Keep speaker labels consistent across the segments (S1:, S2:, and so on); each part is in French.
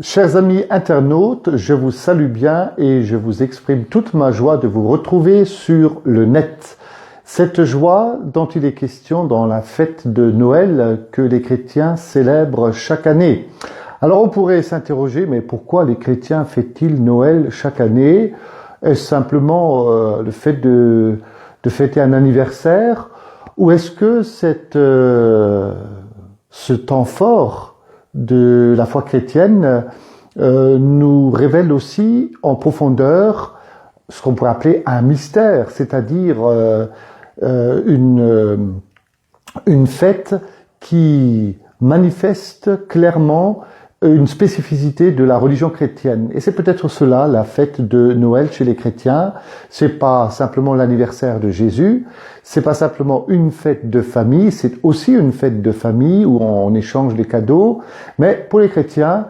S1: Chers amis internautes, je vous salue bien et je vous exprime toute ma joie de vous retrouver sur le net. Cette joie dont il est question dans la fête de Noël que les chrétiens célèbrent chaque année. Alors on pourrait s'interroger, mais pourquoi les chrétiens fêtent-ils Noël chaque année? Est-ce simplement le fait de fêter un anniversaire? Ou est-ce que ce temps fort de la foi chrétienne nous révèle aussi en profondeur ce qu'on pourrait appeler un mystère, c'est-à-dire une fête qui manifeste clairement une spécificité de la religion chrétienne. Et c'est peut-être cela, la fête de Noël chez les chrétiens. C'est pas simplement l'anniversaire de Jésus, c'est pas simplement une fête de famille, c'est aussi une fête de famille où on échange des cadeaux. Mais pour les chrétiens,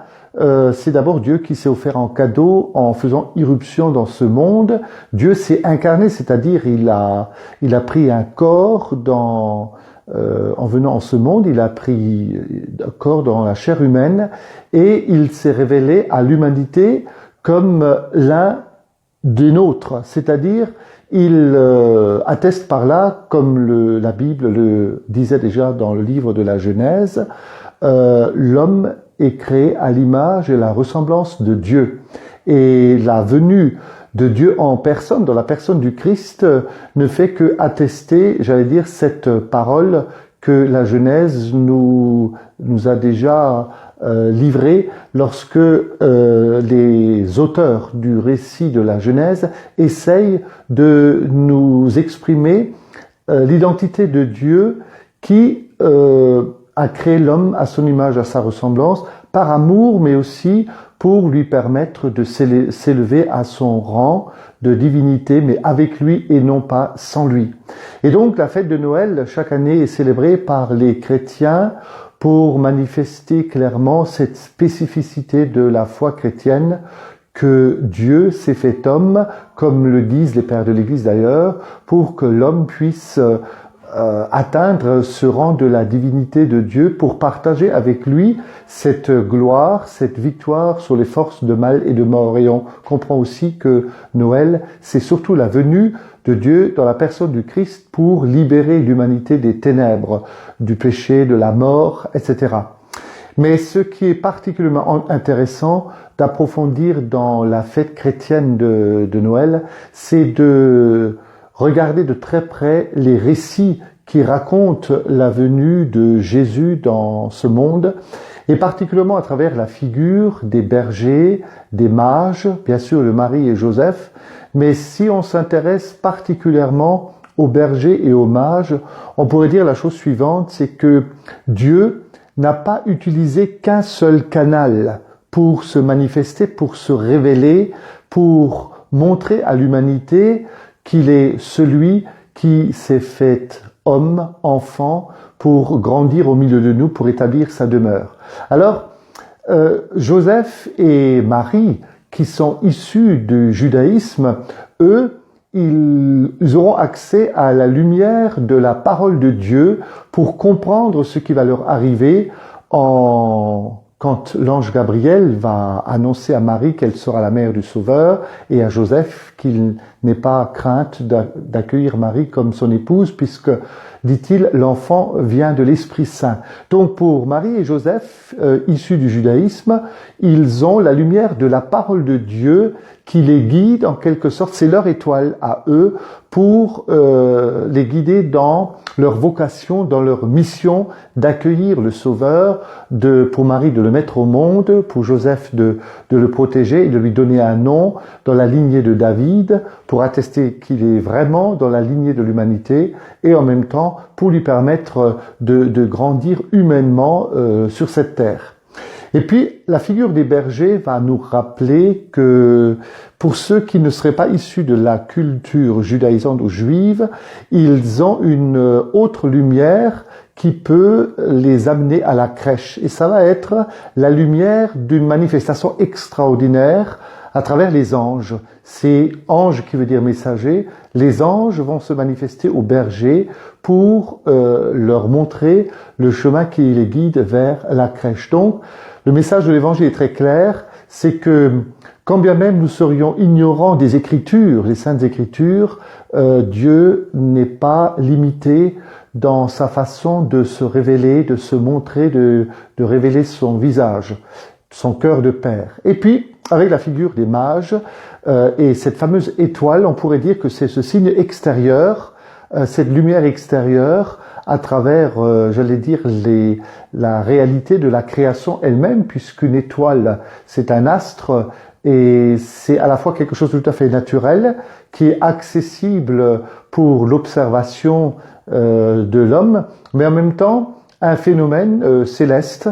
S1: c'est d'abord Dieu qui s'est offert en cadeau en faisant irruption dans ce monde. Dieu s'est incarné, c'est-à-dire il a pris un corps en venant en ce monde, il a pris un corps dans la chair humaine et il s'est révélé à l'humanité comme l'un des nôtres, c'est-à-dire il atteste par là, comme la Bible le disait déjà dans le livre de la Genèse, l'homme est créé à l'image et la ressemblance de Dieu. Et la venue de Dieu en personne, dans la personne du Christ, ne fait que attester, j'allais dire, cette parole que la Genèse nous a déjà livrée lorsque les auteurs du récit de la Genèse essayent de nous exprimer l'identité de Dieu qui a créé l'homme à son image, à sa ressemblance, par amour, mais aussi pour lui permettre de s'élever à son rang de divinité, mais avec lui et non pas sans lui. Et donc la fête de Noël, chaque année, est célébrée par les chrétiens pour manifester clairement cette spécificité de la foi chrétienne que Dieu s'est fait homme, comme le disent les pères de l'Église d'ailleurs, pour que l'homme puisse atteindre ce rang de la divinité de Dieu pour partager avec lui cette gloire, cette victoire sur les forces de mal et de mort. Et on comprend aussi que Noël, c'est surtout la venue de Dieu dans la personne du Christ pour libérer l'humanité des ténèbres, du péché, de la mort, etc. Mais ce qui est particulièrement intéressant d'approfondir dans la fête chrétienne de Noël, c'est de regardez de très près les récits qui racontent la venue de Jésus dans ce monde, et particulièrement à travers la figure des bergers, des mages, bien sûr de Marie et Joseph, mais si on s'intéresse particulièrement aux bergers et aux mages, on pourrait dire la chose suivante, c'est que Dieu n'a pas utilisé qu'un seul canal pour se manifester, pour se révéler, pour montrer à l'humanité qu'il est celui qui s'est fait homme, enfant, pour grandir au milieu de nous, pour établir sa demeure. Alors, Joseph et Marie, qui sont issus du judaïsme, eux, ils auront accès à la lumière de la parole de Dieu pour comprendre ce qui va leur arriver quand l'ange Gabriel va annoncer à Marie qu'elle sera la mère du Sauveur et à Joseph qu'il n'ait pas crainte d'accueillir Marie comme son épouse puisque, dit-il, l'enfant vient de l'Esprit Saint. Donc pour Marie et Joseph, issus du judaïsme, ils ont la lumière de la parole de Dieu qui les guide en quelque sorte, c'est leur étoile à eux pour les guider dans leur vocation, dans leur mission d'accueillir le Sauveur, pour Marie de le mettre au monde, pour Joseph de le protéger et de lui donner un nom dans la lignée de David, pour attester qu'il est vraiment dans la lignée de l'humanité et en même temps pour lui permettre de grandir humainement sur cette terre. Et puis, la figure des bergers va nous rappeler que pour ceux qui ne seraient pas issus de la culture judaïsante ou juive, ils ont une autre lumière qui peut les amener à la crèche. Et ça va être la lumière d'une manifestation extraordinaire à travers les anges. C'est ange qui veut dire messager. Les anges vont se manifester aux bergers pour leur montrer le chemin qui les guide vers la crèche. Donc, le message de l'Évangile est très clair, c'est que quand bien même nous serions ignorants des Écritures, les Saintes Écritures, Dieu n'est pas limité dans sa façon de se révéler, de se montrer, de révéler son visage, son cœur de Père. Et puis, avec la figure des mages et cette fameuse étoile, on pourrait dire que c'est ce signe extérieur, cette lumière extérieure à travers, j'allais dire, la réalité de la création elle-même, puisqu'une étoile, c'est un astre et c'est à la fois quelque chose de tout à fait naturel, qui est accessible pour l'observation de l'homme, mais en même temps un phénomène céleste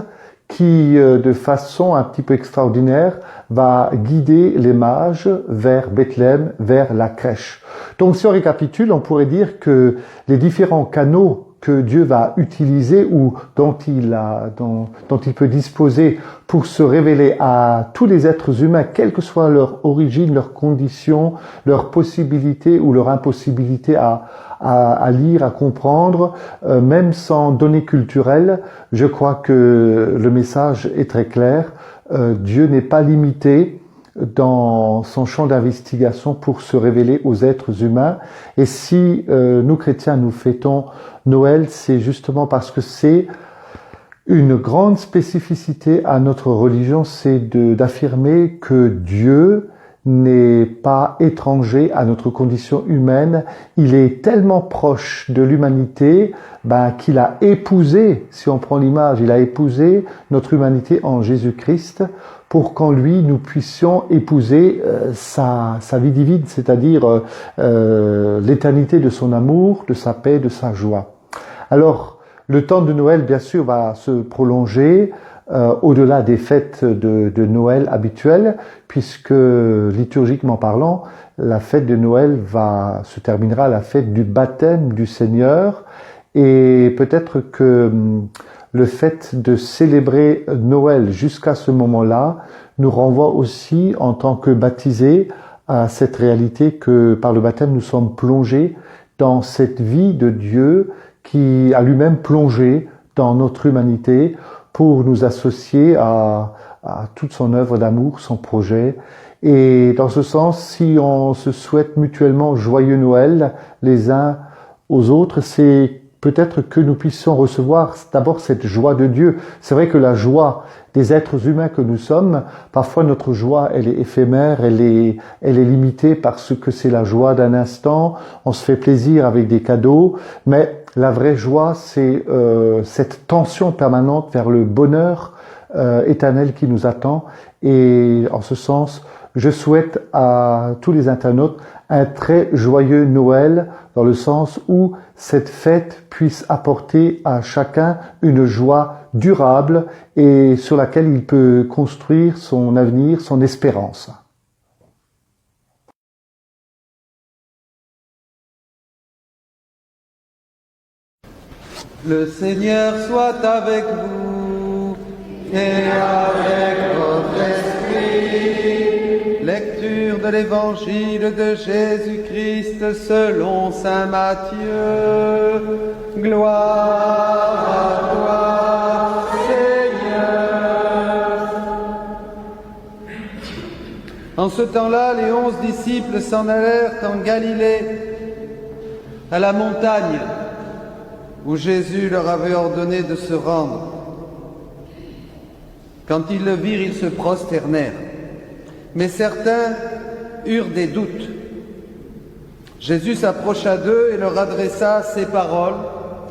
S1: qui, de façon un petit peu extraordinaire, va guider les mages vers Bethléem, vers la crèche. Donc si on récapitule, on pourrait dire que les différents canaux que Dieu va utiliser ou dont il peut disposer pour se révéler à tous les êtres humains, quelle que soit leur origine, leurs conditions, leurs possibilités ou leur impossibilité à lire, à comprendre, même sans données culturelles, je crois que le message est très clair. Dieu n'est pas limité dans son champ d'investigation pour se révéler aux êtres humains. Et si nous chrétiens nous fêtons Noël, c'est justement parce que c'est une grande spécificité à notre religion, c'est d'affirmer que Dieu n'est pas étranger à notre condition humaine. Il est tellement proche de l'humanité qu'il a épousé, si on prend l'image, il a épousé notre humanité en Jésus-Christ pour qu'en lui nous puissions épouser sa vie divine, c'est-à-dire l'éternité de son amour, de sa paix, de sa joie. Alors, le temps de Noël, bien sûr, va se prolonger au-delà des fêtes de Noël habituelles, puisque liturgiquement parlant, la fête de Noël se terminera à la fête du baptême du Seigneur, et peut-être que le fait de célébrer Noël jusqu'à ce moment-là nous renvoie aussi, en tant que baptisés, à cette réalité que par le baptême nous sommes plongés dans cette vie de Dieu qui a lui-même plongé dans notre humanité pour nous associer à toute son œuvre d'amour, son projet. Et dans ce sens, si on se souhaite mutuellement joyeux Noël les uns aux autres, c'est peut-être que nous puissions recevoir d'abord cette joie de Dieu. C'est vrai que la joie des êtres humains que nous sommes, parfois notre joie, elle est éphémère, elle est limitée parce que c'est la joie d'un instant, on se fait plaisir avec des cadeaux, mais la vraie joie, c'est cette tension permanente vers le bonheur éternel qui nous attend. Et en ce sens, je souhaite à tous les internautes un très joyeux Noël, dans le sens où cette fête puisse apporter à chacun une joie durable et sur laquelle il peut construire son avenir, son espérance.
S2: Le Seigneur soit avec vous et avec votre esprit. Lecture de l'Évangile de Jésus-Christ selon saint Matthieu. Gloire à toi, Seigneur. En ce temps-là, les 11 disciples s'en allèrent en Galilée, à la montagne où Jésus leur avait ordonné de se rendre. Quand ils le virent, ils se prosternèrent. Mais certains eurent des doutes. Jésus s'approcha d'eux et leur adressa ces paroles.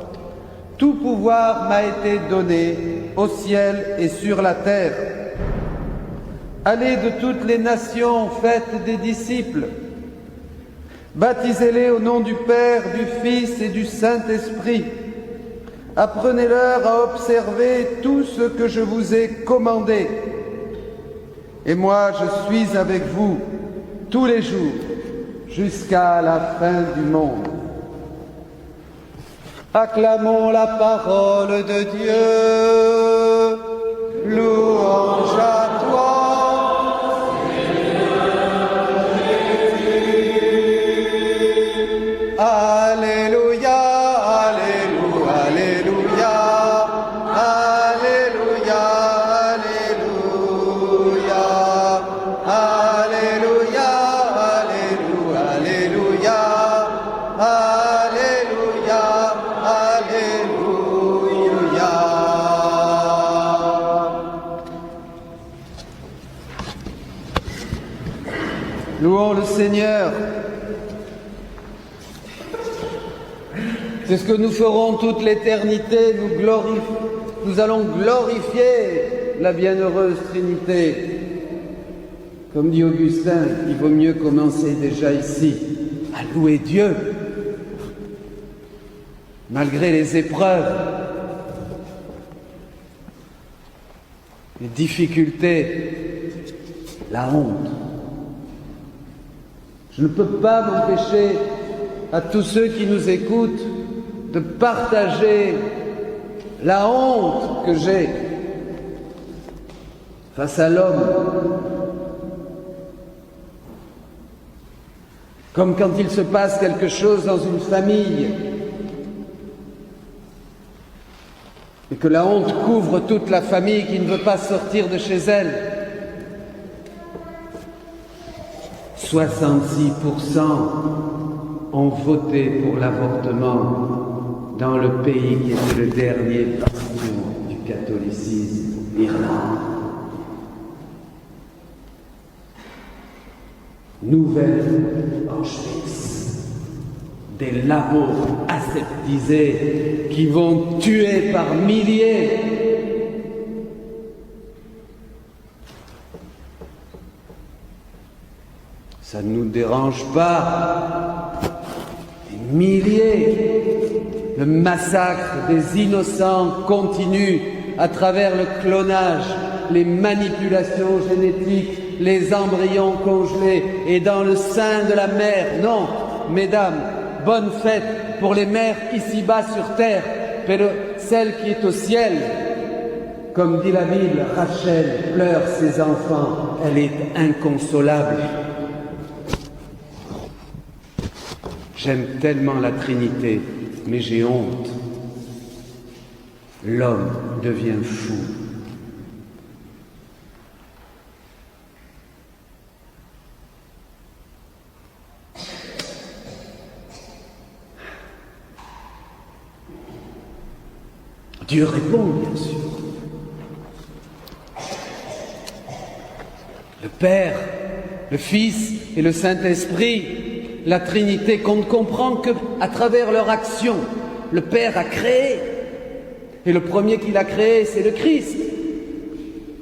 S2: « Tout pouvoir m'a été donné au ciel et sur la terre. Allez de toutes les nations, faites des disciples. Baptisez-les au nom du Père, du Fils et du Saint-Esprit. Apprenez-leur à observer tout ce que je vous ai commandé. Et moi, je suis avec vous tous les jours, jusqu'à la fin du monde. » Acclamons la parole de Dieu. Louange à toi, Seigneur. Louons le Seigneur. C'est ce que nous ferons toute l'éternité. Nous allons glorifier la bienheureuse Trinité. Comme dit Augustin, il vaut mieux commencer déjà ici à louer Dieu, malgré les épreuves, les difficultés, la honte. Je ne peux pas m'empêcher à tous ceux qui nous écoutent de partager la honte que j'ai face à l'homme. Comme quand il se passe quelque chose dans une famille et que la honte couvre toute la famille qui ne veut pas sortir de chez elle. 66% ont voté pour l'avortement dans le pays qui était le dernier bastion du catholicisme, l'Irlande. Nouvelle Auschwitz, des labos aseptisés qui vont tuer par milliers. Ça ne nous dérange pas. Des milliers. Le massacre des innocents continue à travers le clonage, les manipulations génétiques, les embryons congelés et dans le sein de la mère. Non, mesdames, bonne fête pour les mères ici-bas sur terre, mais celle qui est au ciel. Comme dit la Bible, Rachel pleure ses enfants, elle est inconsolable. J'aime tellement la Trinité, mais j'ai honte. L'homme devient fou. Dieu répond, bien sûr. Le Père, le Fils et le Saint-Esprit, la Trinité, qu'on ne comprend qu'à travers leur action. Le Père a créé, et le premier qu'il a créé, c'est le Christ.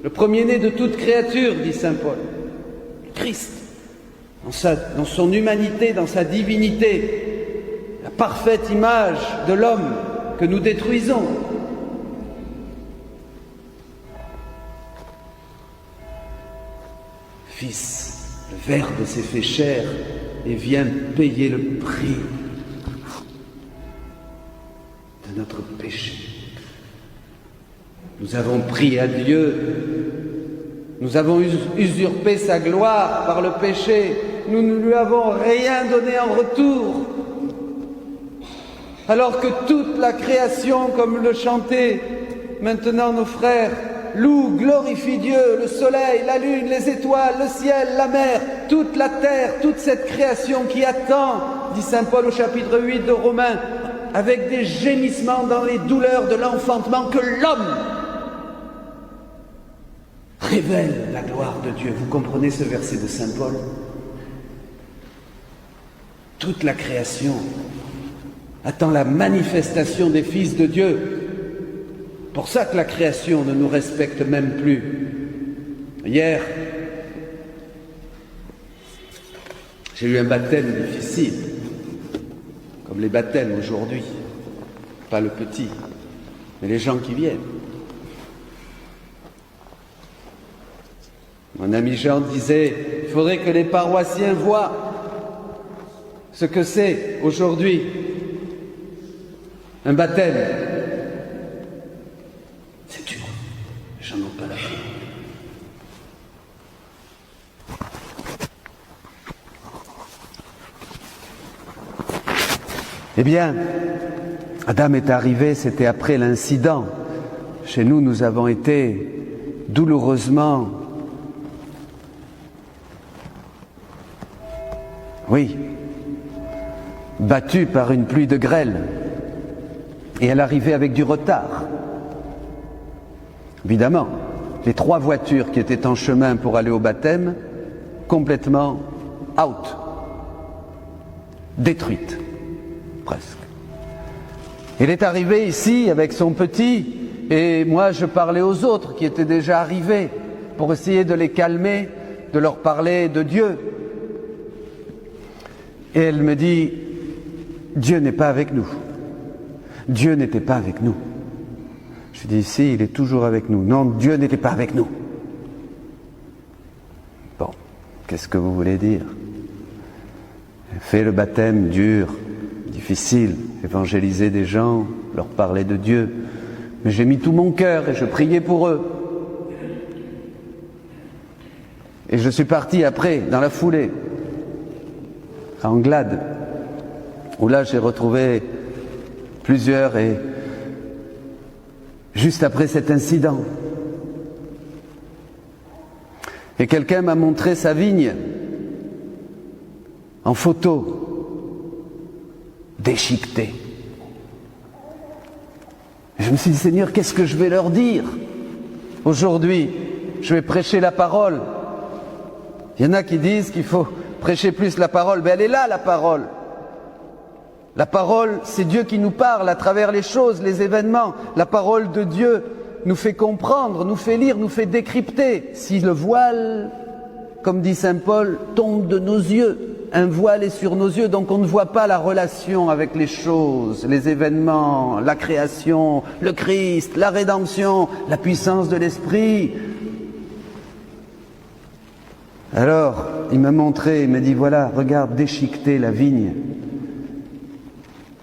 S2: Le premier-né de toute créature, dit saint Paul. Le Christ, dans son humanité, dans sa divinité, la parfaite image de l'homme que nous détruisons. Fils, le Verbe s'est fait chair et vient payer le prix de notre péché. Nous avons prié à Dieu, nous avons usurpé sa gloire par le péché, nous ne lui avons rien donné en retour. Alors que toute la création, comme le chantaient maintenant nos frères, loue, glorifie Dieu, le soleil, la lune, les étoiles, le ciel, la mer, toute la terre, toute cette création qui attend, dit saint Paul au chapitre 8 de Romains, avec des gémissements dans les douleurs de l'enfantement, que l'homme révèle la gloire de Dieu. Vous comprenez ce verset de saint Paul? Toute la création attend la manifestation des fils de Dieu. Pour ça que la création ne nous respecte même plus. Hier, j'ai eu un baptême difficile, comme les baptêmes aujourd'hui. Pas le petit, mais les gens qui viennent. Mon ami Jean disait, il faudrait que les paroissiens voient ce que c'est aujourd'hui un baptême. C'est dur, les gens n'ont pas la foi. Eh bien, Adam est arrivé, c'était après l'incident. Chez nous, nous avons été douloureusement, battus par une pluie de grêle. Et elle arrivait avec du retard. Évidemment, les 3 voitures qui étaient en chemin pour aller au baptême, complètement out, détruite, presque. Il est arrivé ici avec son petit, et moi je parlais aux autres qui étaient déjà arrivés pour essayer de les calmer, de leur parler de Dieu. Et elle me dit, Dieu n'est pas avec nous. Dieu n'était pas avec nous. Je dis, si, il est toujours avec nous. Non, Dieu n'était pas avec nous. Bon, qu'est-ce que vous voulez dire? Fait le baptême dur, difficile, évangéliser des gens, leur parler de Dieu. Mais j'ai mis tout mon cœur et je priais pour eux. Et je suis parti après, dans la foulée, à Anglade, où là j'ai retrouvé plusieurs et juste après cet incident. Et quelqu'un m'a montré sa vigne en photo, déchiquetée. Et je me suis dit, Seigneur, qu'est-ce que je vais leur dire? Aujourd'hui, je vais prêcher la parole. Il y en a qui disent qu'il faut prêcher plus la parole. Mais elle est là, la parole. La parole, c'est Dieu qui nous parle à travers les choses, les événements. La parole de Dieu nous fait comprendre, nous fait lire, nous fait décrypter. Si le voile, comme dit saint Paul, tombe de nos yeux, un voile est sur nos yeux, donc on ne voit pas la relation avec les choses, les événements, la création, le Christ, la rédemption, la puissance de l'Esprit. Alors, il m'a montré, il m'a dit, voilà, regarde, déchiqueter la vigne.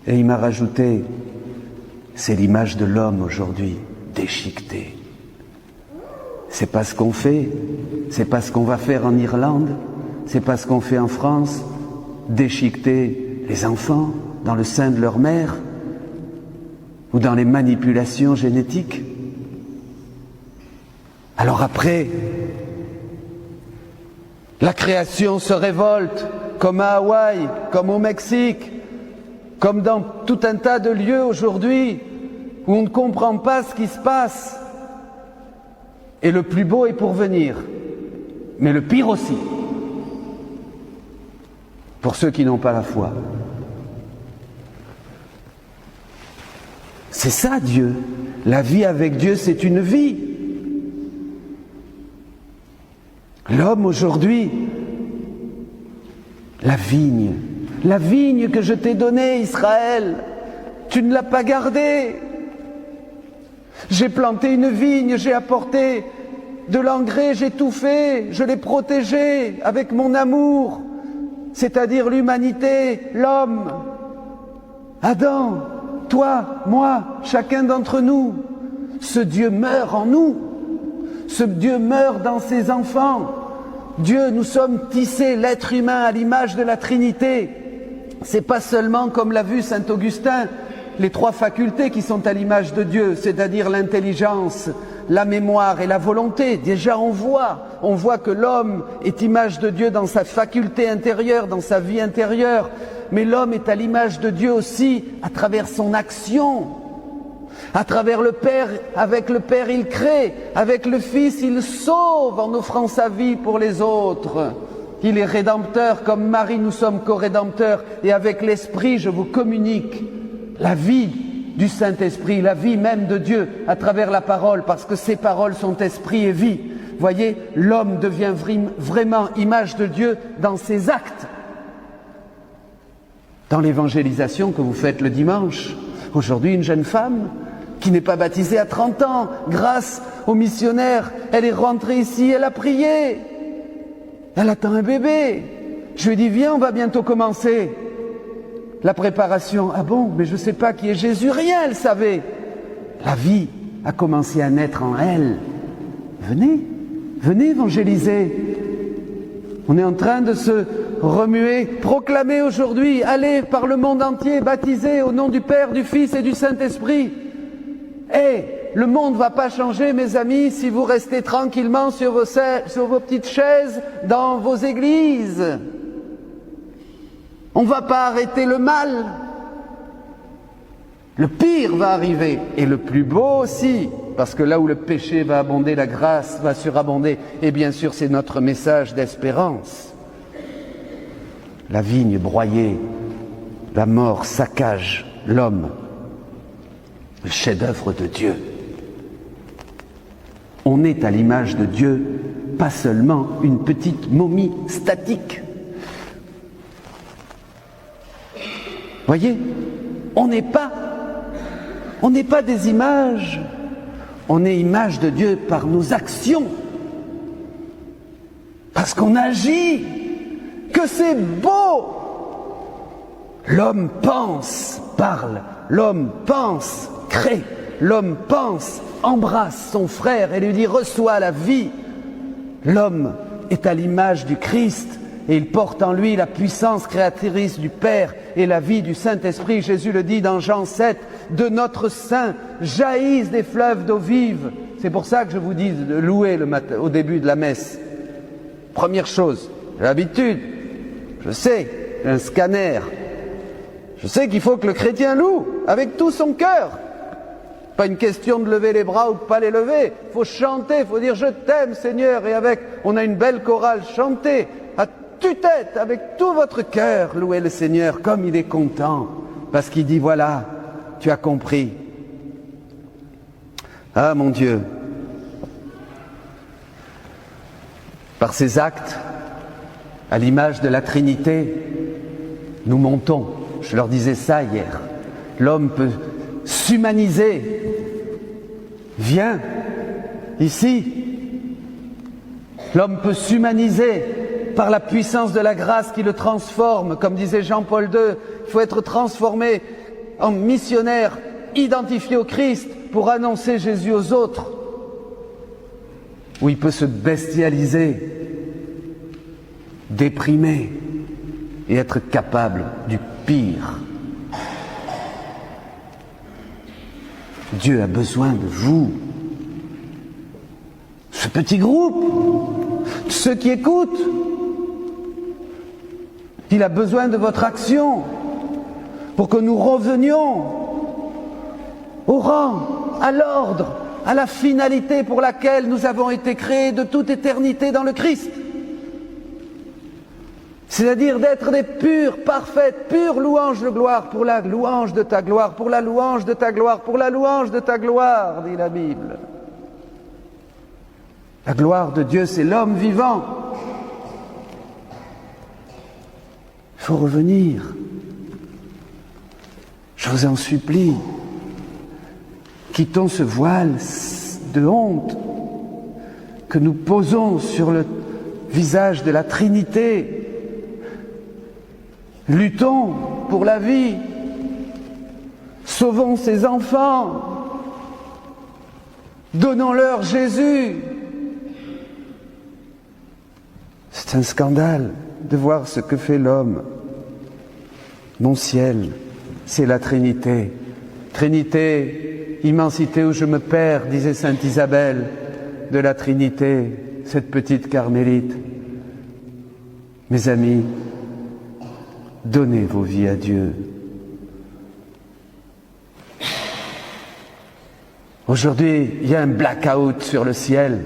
S2: Et il m'a rajouté, c'est l'image de l'homme aujourd'hui, déchiqueté. C'est pas ce qu'on fait, c'est pas ce qu'on va faire en Irlande, c'est pas ce qu'on fait en France, déchiqueter les enfants dans le sein de leur mère ou dans les manipulations génétiques. Alors après, la création se révolte, comme à Hawaï, comme au Mexique, comme dans tout un tas de lieux aujourd'hui où on ne comprend pas ce qui se passe. Et le plus beau est pour venir, mais le pire aussi, pour ceux qui n'ont pas la foi. C'est ça Dieu. La vie avec Dieu, c'est une vie. L'homme aujourd'hui, la vigne que je t'ai donnée, Israël, tu ne l'as pas gardée. J'ai planté une vigne, j'ai apporté de l'engrais, j'ai tout fait, je l'ai protégée avec mon amour, c'est-à-dire l'humanité, l'homme, Adam, toi, moi, chacun d'entre nous. Ce Dieu meurt en nous, ce Dieu meurt dans ses enfants. Dieu, nous sommes tissés, l'être humain, à l'image de la Trinité. C'est pas seulement, comme l'a vu saint Augustin, les trois facultés qui sont à l'image de Dieu, c'est-à-dire l'intelligence, la mémoire et la volonté. Déjà on voit que l'homme est image de Dieu dans sa faculté intérieure, dans sa vie intérieure, mais l'homme est à l'image de Dieu aussi à travers son action. À travers le Père, avec le Père il crée, avec le Fils il sauve en offrant sa vie pour les autres. Il est rédempteur, comme Marie nous sommes co-rédempteurs, et avec l'Esprit je vous communique la vie du Saint-Esprit, la vie même de Dieu à travers la parole, parce que ces paroles sont esprit et vie. Voyez, l'homme devient vraiment image de Dieu dans ses actes. Dans l'évangélisation que vous faites le dimanche, aujourd'hui une jeune femme qui n'est pas baptisée à 30 ans, grâce aux missionnaires, elle est rentrée ici, elle a prié, elle attend un bébé. Je lui ai dit, viens, on va bientôt commencer la préparation. Ah bon, mais je ne sais pas qui est Jésus, rien, elle savait. La vie a commencé à naître en elle. Venez évangéliser. On est en train de se remuer, proclamer aujourd'hui, allez par le monde entier, baptiser au nom du Père, du Fils et du Saint-Esprit. Le monde ne va pas changer, mes amis, si vous restez tranquillement sur vos petites chaises dans vos églises. On ne va pas arrêter le mal. Le pire va arriver, et le plus beau aussi, parce que là où le péché va abonder, la grâce va surabonder, et bien sûr c'est notre message d'espérance. la vigne broyée, la mort saccage l'homme, le chef-d'œuvre de Dieu. On est à l'image de Dieu, pas seulement une petite momie statique. Voyez, on n'est pas des images, on est image de Dieu par nos actions, parce qu'on agit, que c'est beau. L'homme pense, parle, l'homme pense, crée, l'homme pense, embrasse son frère et lui dit « reçois la vie ». L'homme est à l'image du Christ et il porte en lui la puissance créatrice du Père et la vie du Saint-Esprit. Jésus le dit dans Jean 7, « de notre sein jaillissent des fleuves d'eau vive ». C'est pour ça que je vous dis de louer au début de la messe. Première chose, j'ai l'habitude, je sais, j'ai un scanner. Je sais qu'il faut que le chrétien loue avec tout son cœur. Pas une question de lever les bras ou de pas les lever. Il faut chanter, il faut dire « je t'aime Seigneur » et avec, on a une belle chorale, chantez à tue-tête, avec tout votre cœur, louez le Seigneur comme il est content. Parce qu'il dit « voilà, tu as compris ». Ah mon Dieu, par ces actes, à l'image de la Trinité, nous montons. Je leur disais ça hier. L'homme peut s'humaniser. Viens ici. L'homme peut s'humaniser par la puissance de la grâce qui le transforme. Comme disait Jean-Paul II, il faut être transformé en missionnaire identifié au Christ pour annoncer Jésus aux autres. Ou il peut se bestialiser, déprimer et être capable du pire. Dieu a besoin de vous. Ce petit groupe, ceux qui écoutent, il a besoin de votre action pour que nous revenions au rang, à l'ordre, à la finalité pour laquelle nous avons été créés de toute éternité dans le Christ. C'est-à-dire d'être des pures, parfaites, pures louanges de gloire pour la louange de ta gloire, pour la louange de ta gloire, pour la louange de ta gloire, dit la Bible. La gloire de Dieu, c'est l'homme vivant. Il faut revenir. Je vous en supplie. Quittons ce voile de honte que nous posons sur le visage de la Trinité. Luttons pour la vie. Sauvons ces enfants. Donnons-leur Jésus. C'est un scandale de voir ce que fait l'homme. Mon ciel, c'est la Trinité. Trinité, immensité où je me perds, disait sainte Isabelle de la Trinité, cette petite carmélite. Mes amis, donnez vos vies à Dieu. Aujourd'hui, il y a un blackout sur le ciel.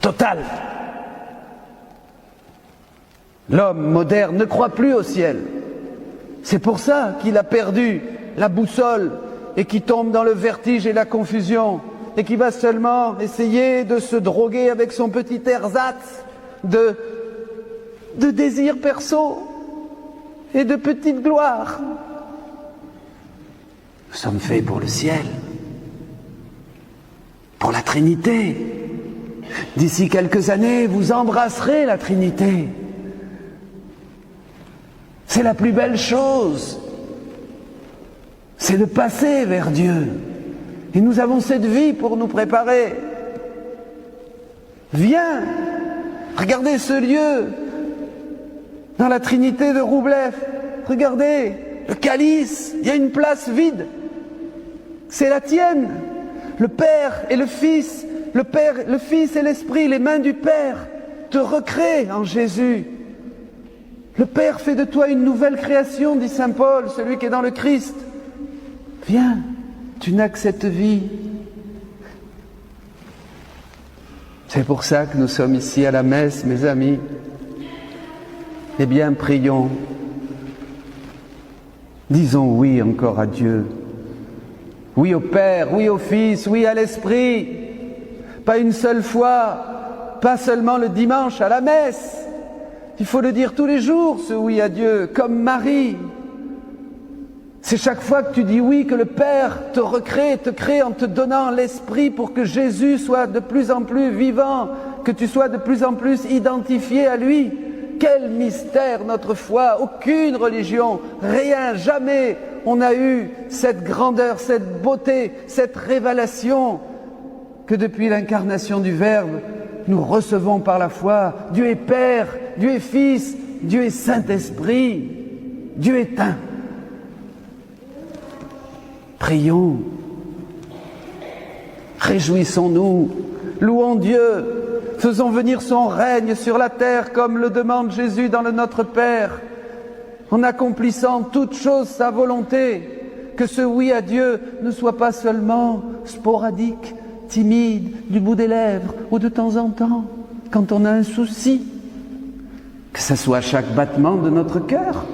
S2: Total. L'homme moderne ne croit plus au ciel. C'est pour ça qu'il a perdu la boussole et qu'il tombe dans le vertige et la confusion et qu'il va seulement essayer de se droguer avec son petit ersatz de désirs perso et de petite gloire. Nous sommes faits pour le ciel, pour la Trinité. D'ici quelques années, vous embrasserez la Trinité. C'est la plus belle chose. C'est de passer vers Dieu. Et nous avons cette vie pour nous préparer. Viens, regardez ce lieu dans la Trinité de Roublev. Regardez, le calice, il y a une place vide. C'est la tienne. Le Père et le Fils, le Père, le Fils et l'Esprit, les mains du Père te recréent en Jésus. Le Père fait de toi une nouvelle création, dit saint Paul, celui qui est dans le Christ. Viens, tu n'as que cette vie. C'est pour ça que nous sommes ici à la messe, mes amis. Eh bien, prions. Disons oui encore à Dieu. Oui au Père, oui au Fils, oui à l'Esprit. Pas une seule fois, pas seulement le dimanche à la messe. Il faut le dire tous les jours, ce oui à Dieu, comme Marie. C'est chaque fois que tu dis oui que le Père te crée en te donnant l'Esprit pour que Jésus soit de plus en plus vivant, que tu sois de plus en plus identifié à lui. Quel mystère notre foi! Aucune religion, rien, jamais on a eu cette grandeur, cette beauté, cette révélation que depuis l'incarnation du Verbe, nous recevons par la foi. Dieu est Père, Dieu est Fils, Dieu est Saint-Esprit, Dieu est un. Prions, réjouissons-nous, louons Dieu, faisons venir son règne sur la terre comme le demande Jésus dans le Notre Père, en accomplissant toute chose sa volonté, que ce oui à Dieu ne soit pas seulement sporadique, timide, du bout des lèvres ou de temps en temps, quand on a un souci, que ça soit à chaque battement de notre cœur.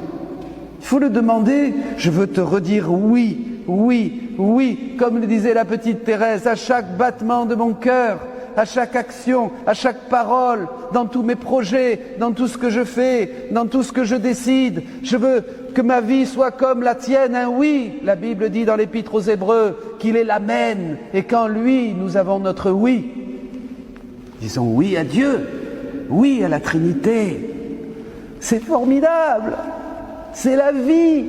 S2: Il faut le demander, je veux te redire oui. Oui, oui, comme le disait la petite Thérèse, à chaque battement de mon cœur, à chaque action, à chaque parole, dans tous mes projets, dans tout ce que je fais, dans tout ce que je décide. Je veux que ma vie soit comme la tienne, un oui. La Bible dit dans l'Épître aux Hébreux qu'il est l'Amen, et qu'en lui, nous avons notre oui. Disons oui à Dieu, oui à la Trinité. C'est formidable, c'est la vie.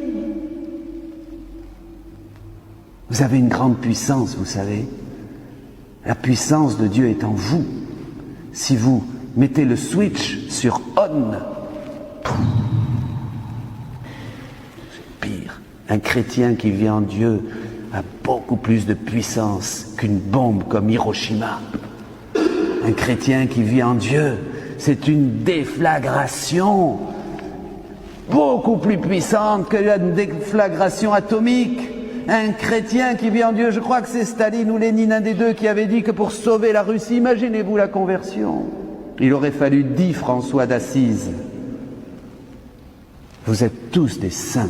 S2: Vous avez une grande puissance, vous savez. La puissance de Dieu est en vous. Si vous mettez le switch sur on, c'est pire. Un chrétien qui vit en Dieu a beaucoup plus de puissance qu'une bombe comme Hiroshima. Un chrétien qui vit en Dieu, c'est une déflagration beaucoup plus puissante que la déflagration atomique. Un chrétien qui vit en Dieu, je crois que c'est Staline ou Lénine, un des deux, qui avait dit que pour sauver la Russie, imaginez-vous la conversion, il aurait fallu 10 François d'Assise. Vous êtes tous des saints,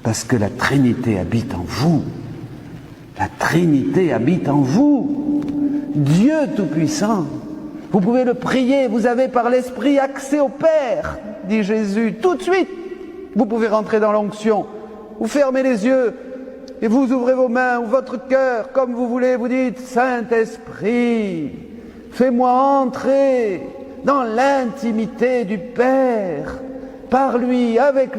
S2: parce que la Trinité habite en vous. La Trinité habite en vous. Dieu Tout-Puissant. Vous pouvez le prier, vous avez par l'Esprit accès au Père, dit Jésus, tout de suite. Vous pouvez rentrer dans l'onction. Vous fermez les yeux et vous ouvrez vos mains ou votre cœur comme vous voulez. Vous dites, Saint-Esprit, fais-moi entrer dans l'intimité du Père, par lui, avec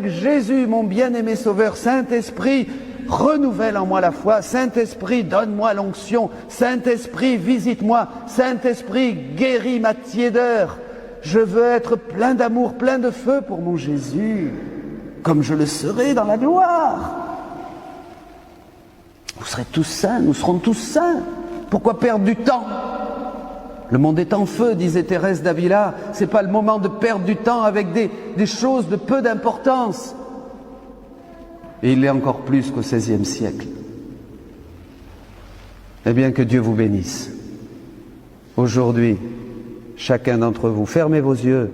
S2: Jésus, mon bien-aimé Sauveur. Saint-Esprit, renouvelle en moi la foi. Saint-Esprit, donne-moi l'onction. Saint-Esprit, visite-moi. Saint-Esprit, guéris ma tiédeur. Je veux être plein d'amour, plein de feu pour mon Jésus, comme je le serai dans la gloire. Vous serez tous saints, nous serons tous saints. Pourquoi perdre du temps? Le monde est en feu, disait Thérèse d'Avila. C'est pas le moment de perdre du temps avec des choses de peu d'importance. Et il l'est encore plus qu'au XVIe siècle. Eh bien, que Dieu vous bénisse. Aujourd'hui, chacun d'entre vous, fermez vos yeux,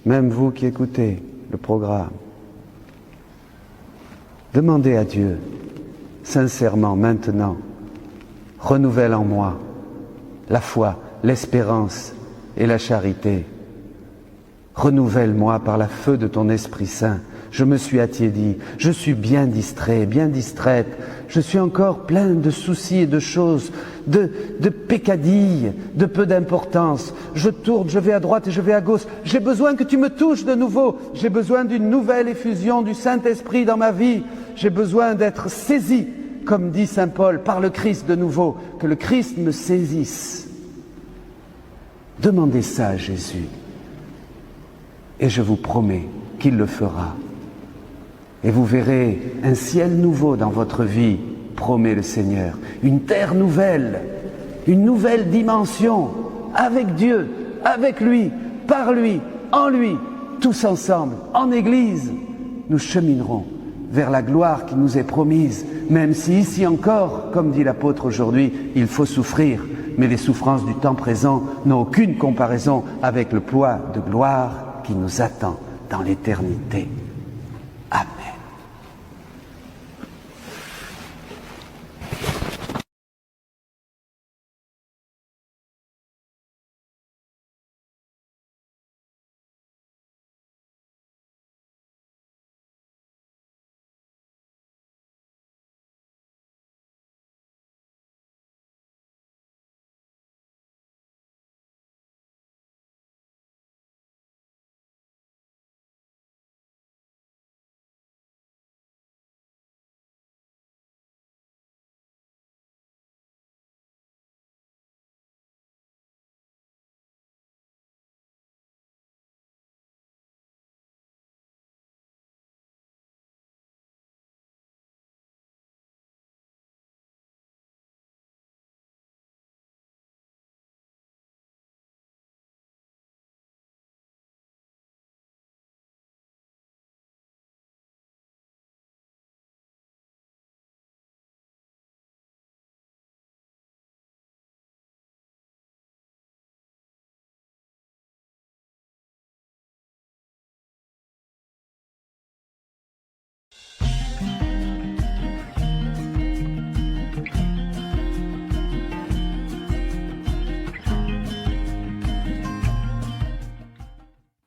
S2: même vous qui écoutez le programme. Demandez à Dieu, sincèrement, maintenant, renouvelle en moi la foi, l'espérance et la charité. Renouvelle-moi par la feu de ton Esprit Saint. Je me suis attiédi, je suis bien distrait, bien distraite, je suis encore plein de soucis et de choses, de pécadilles, de peu d'importance. Je tourne, je vais à droite et je vais à gauche. J'ai besoin que tu me touches de nouveau. J'ai besoin d'une nouvelle effusion du Saint-Esprit dans ma vie. J'ai besoin d'être saisi, comme dit Saint Paul, par le Christ de nouveau, que le Christ me saisisse. Demandez ça à Jésus, et je vous promets qu'il le fera. Et vous verrez un ciel nouveau dans votre vie, promet le Seigneur. Une terre nouvelle, une nouvelle dimension, avec Dieu, avec lui, par lui, en lui, tous ensemble, en Église. Nous cheminerons vers la gloire qui nous est promise, même si ici encore, comme dit l'apôtre aujourd'hui, il faut souffrir. mais les souffrances du temps présent n'ont aucune comparaison avec le poids de gloire qui nous attend dans l'éternité. Amen.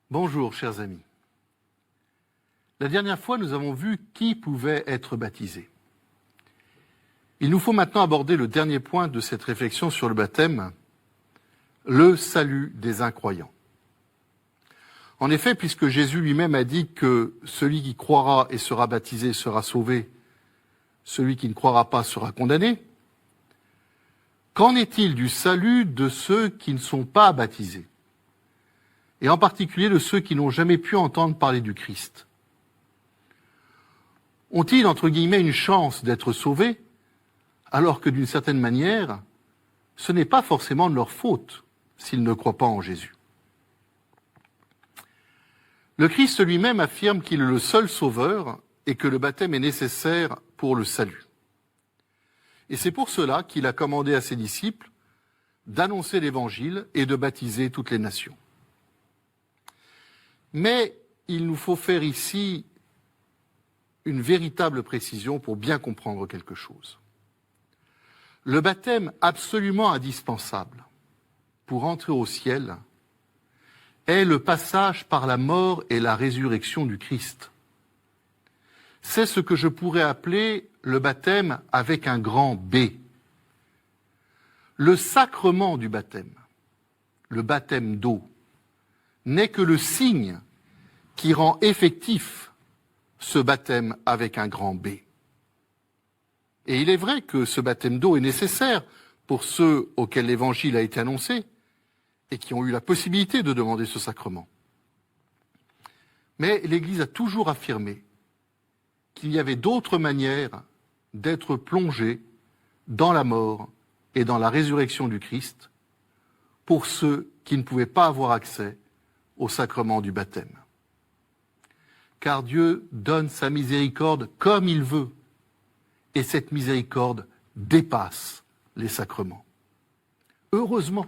S3: Bonjour, chers amis. La dernière fois, nous avons vu qui pouvait être baptisé. Il nous faut maintenant aborder le dernier point de cette réflexion sur le baptême, le salut des incroyants. En effet, puisque Jésus lui-même a dit que celui qui croira et sera baptisé sera sauvé, celui qui ne croira pas sera condamné, qu'en est-il du salut de ceux qui ne sont pas baptisés ? Et en particulier de ceux qui n'ont jamais pu entendre parler du Christ. Ont-ils, entre guillemets, une chance d'être sauvés, alors que d'une certaine manière, ce n'est pas forcément de leur faute s'ils ne croient pas en Jésus. Le Christ lui-même affirme qu'il est le seul sauveur et que le baptême est nécessaire pour le salut. Et c'est pour cela qu'il a commandé à ses disciples d'annoncer l'Évangile et de baptiser toutes les nations. Mais il nous faut faire ici une véritable précision pour bien comprendre quelque chose. Le baptême absolument indispensable pour entrer au ciel est le passage par la mort et la résurrection du Christ. C'est ce que je pourrais appeler le baptême avec un grand B. Le sacrement du baptême, le baptême d'eau, n'est que le signe qui rend effectif ce baptême avec un grand B. Et il est vrai que ce baptême d'eau est nécessaire pour ceux auxquels l'Évangile a été annoncé et qui ont eu la possibilité de demander ce sacrement. Mais l'Église a toujours affirmé qu'il y avait d'autres manières d'être plongé dans la mort et dans la résurrection du Christ pour ceux qui ne pouvaient pas avoir accès au sacrement du baptême. Car Dieu donne sa miséricorde comme il veut, et cette miséricorde dépasse les sacrements. Heureusement,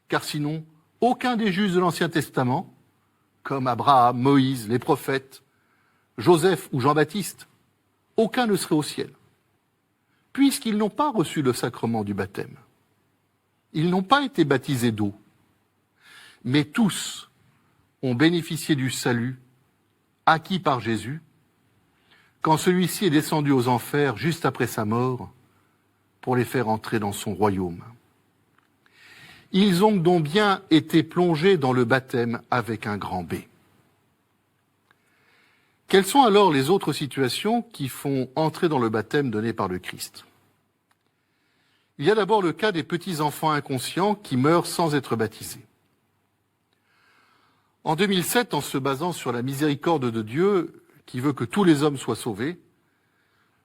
S3: car sinon, aucun des justes de l'Ancien Testament, comme Abraham, Moïse, les prophètes, Joseph ou Jean-Baptiste, aucun ne serait au ciel, puisqu'ils n'ont pas reçu le sacrement du baptême. Ils n'ont pas été baptisés d'eau. Mais tous ont bénéficié du salut acquis par Jésus quand celui-ci est descendu aux enfers juste après sa mort pour les faire entrer dans son royaume. Ils ont donc bien été plongés dans le baptême avec un grand B. Quelles sont alors les autres situations qui font entrer dans le baptême donné par le Christ ? Il y a d'abord le cas des petits-enfants inconscients qui meurent sans être baptisés. En 2007, en se basant sur la miséricorde de Dieu, qui veut que tous les hommes soient sauvés,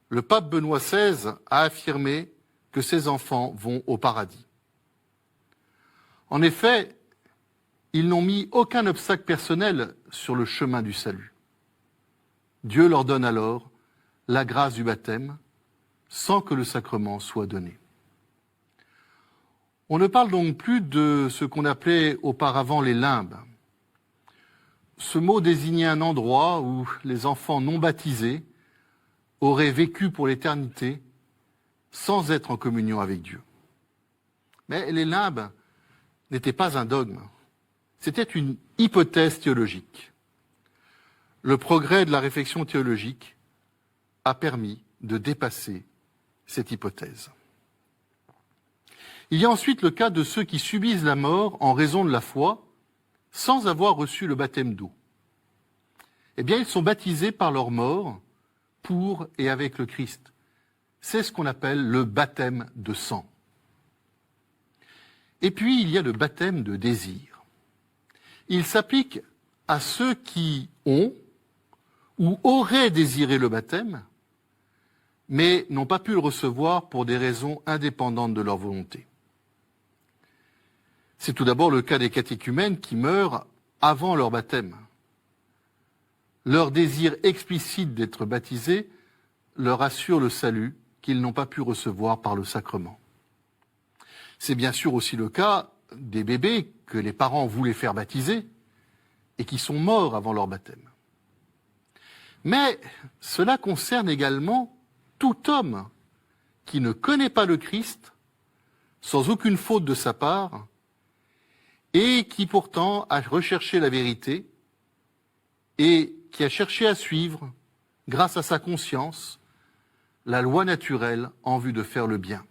S3: le pape Benoît XVI a affirmé que ces enfants vont au paradis. En effet, ils n'ont mis aucun obstacle personnel sur le chemin du salut. Dieu leur donne alors la grâce du baptême sans que le sacrement soit donné. On ne parle donc plus de ce qu'on appelait auparavant les limbes. Ce mot désignait un endroit où les enfants non baptisés auraient vécu pour l'éternité sans être en communion avec Dieu. Mais les limbes n'étaient pas un dogme, c'était une hypothèse théologique. Le progrès de la réflexion théologique a permis de dépasser cette hypothèse. Il y a ensuite le cas de ceux qui subissent la mort en raison de la foi, sans avoir reçu le baptême d'eau. Eh bien, ils sont baptisés par leur mort pour et avec le Christ. C'est ce qu'on appelle le baptême de sang. Et puis, il y a le baptême de désir. Il s'applique à ceux qui ont ou auraient désiré le baptême, mais n'ont pas pu le recevoir pour des raisons indépendantes de leur volonté. C'est tout d'abord le cas des catéchumènes qui meurent avant leur baptême. Leur désir explicite d'être baptisés leur assure le salut qu'ils n'ont pas pu recevoir par le sacrement. C'est bien sûr aussi le cas des bébés que les parents voulaient faire baptiser et qui sont morts avant leur baptême. Mais cela concerne également tout homme qui ne connaît pas le Christ, sans aucune faute de sa part, et qui pourtant a recherché la vérité et qui a cherché à suivre, grâce à sa conscience, la loi naturelle en vue de faire le bien.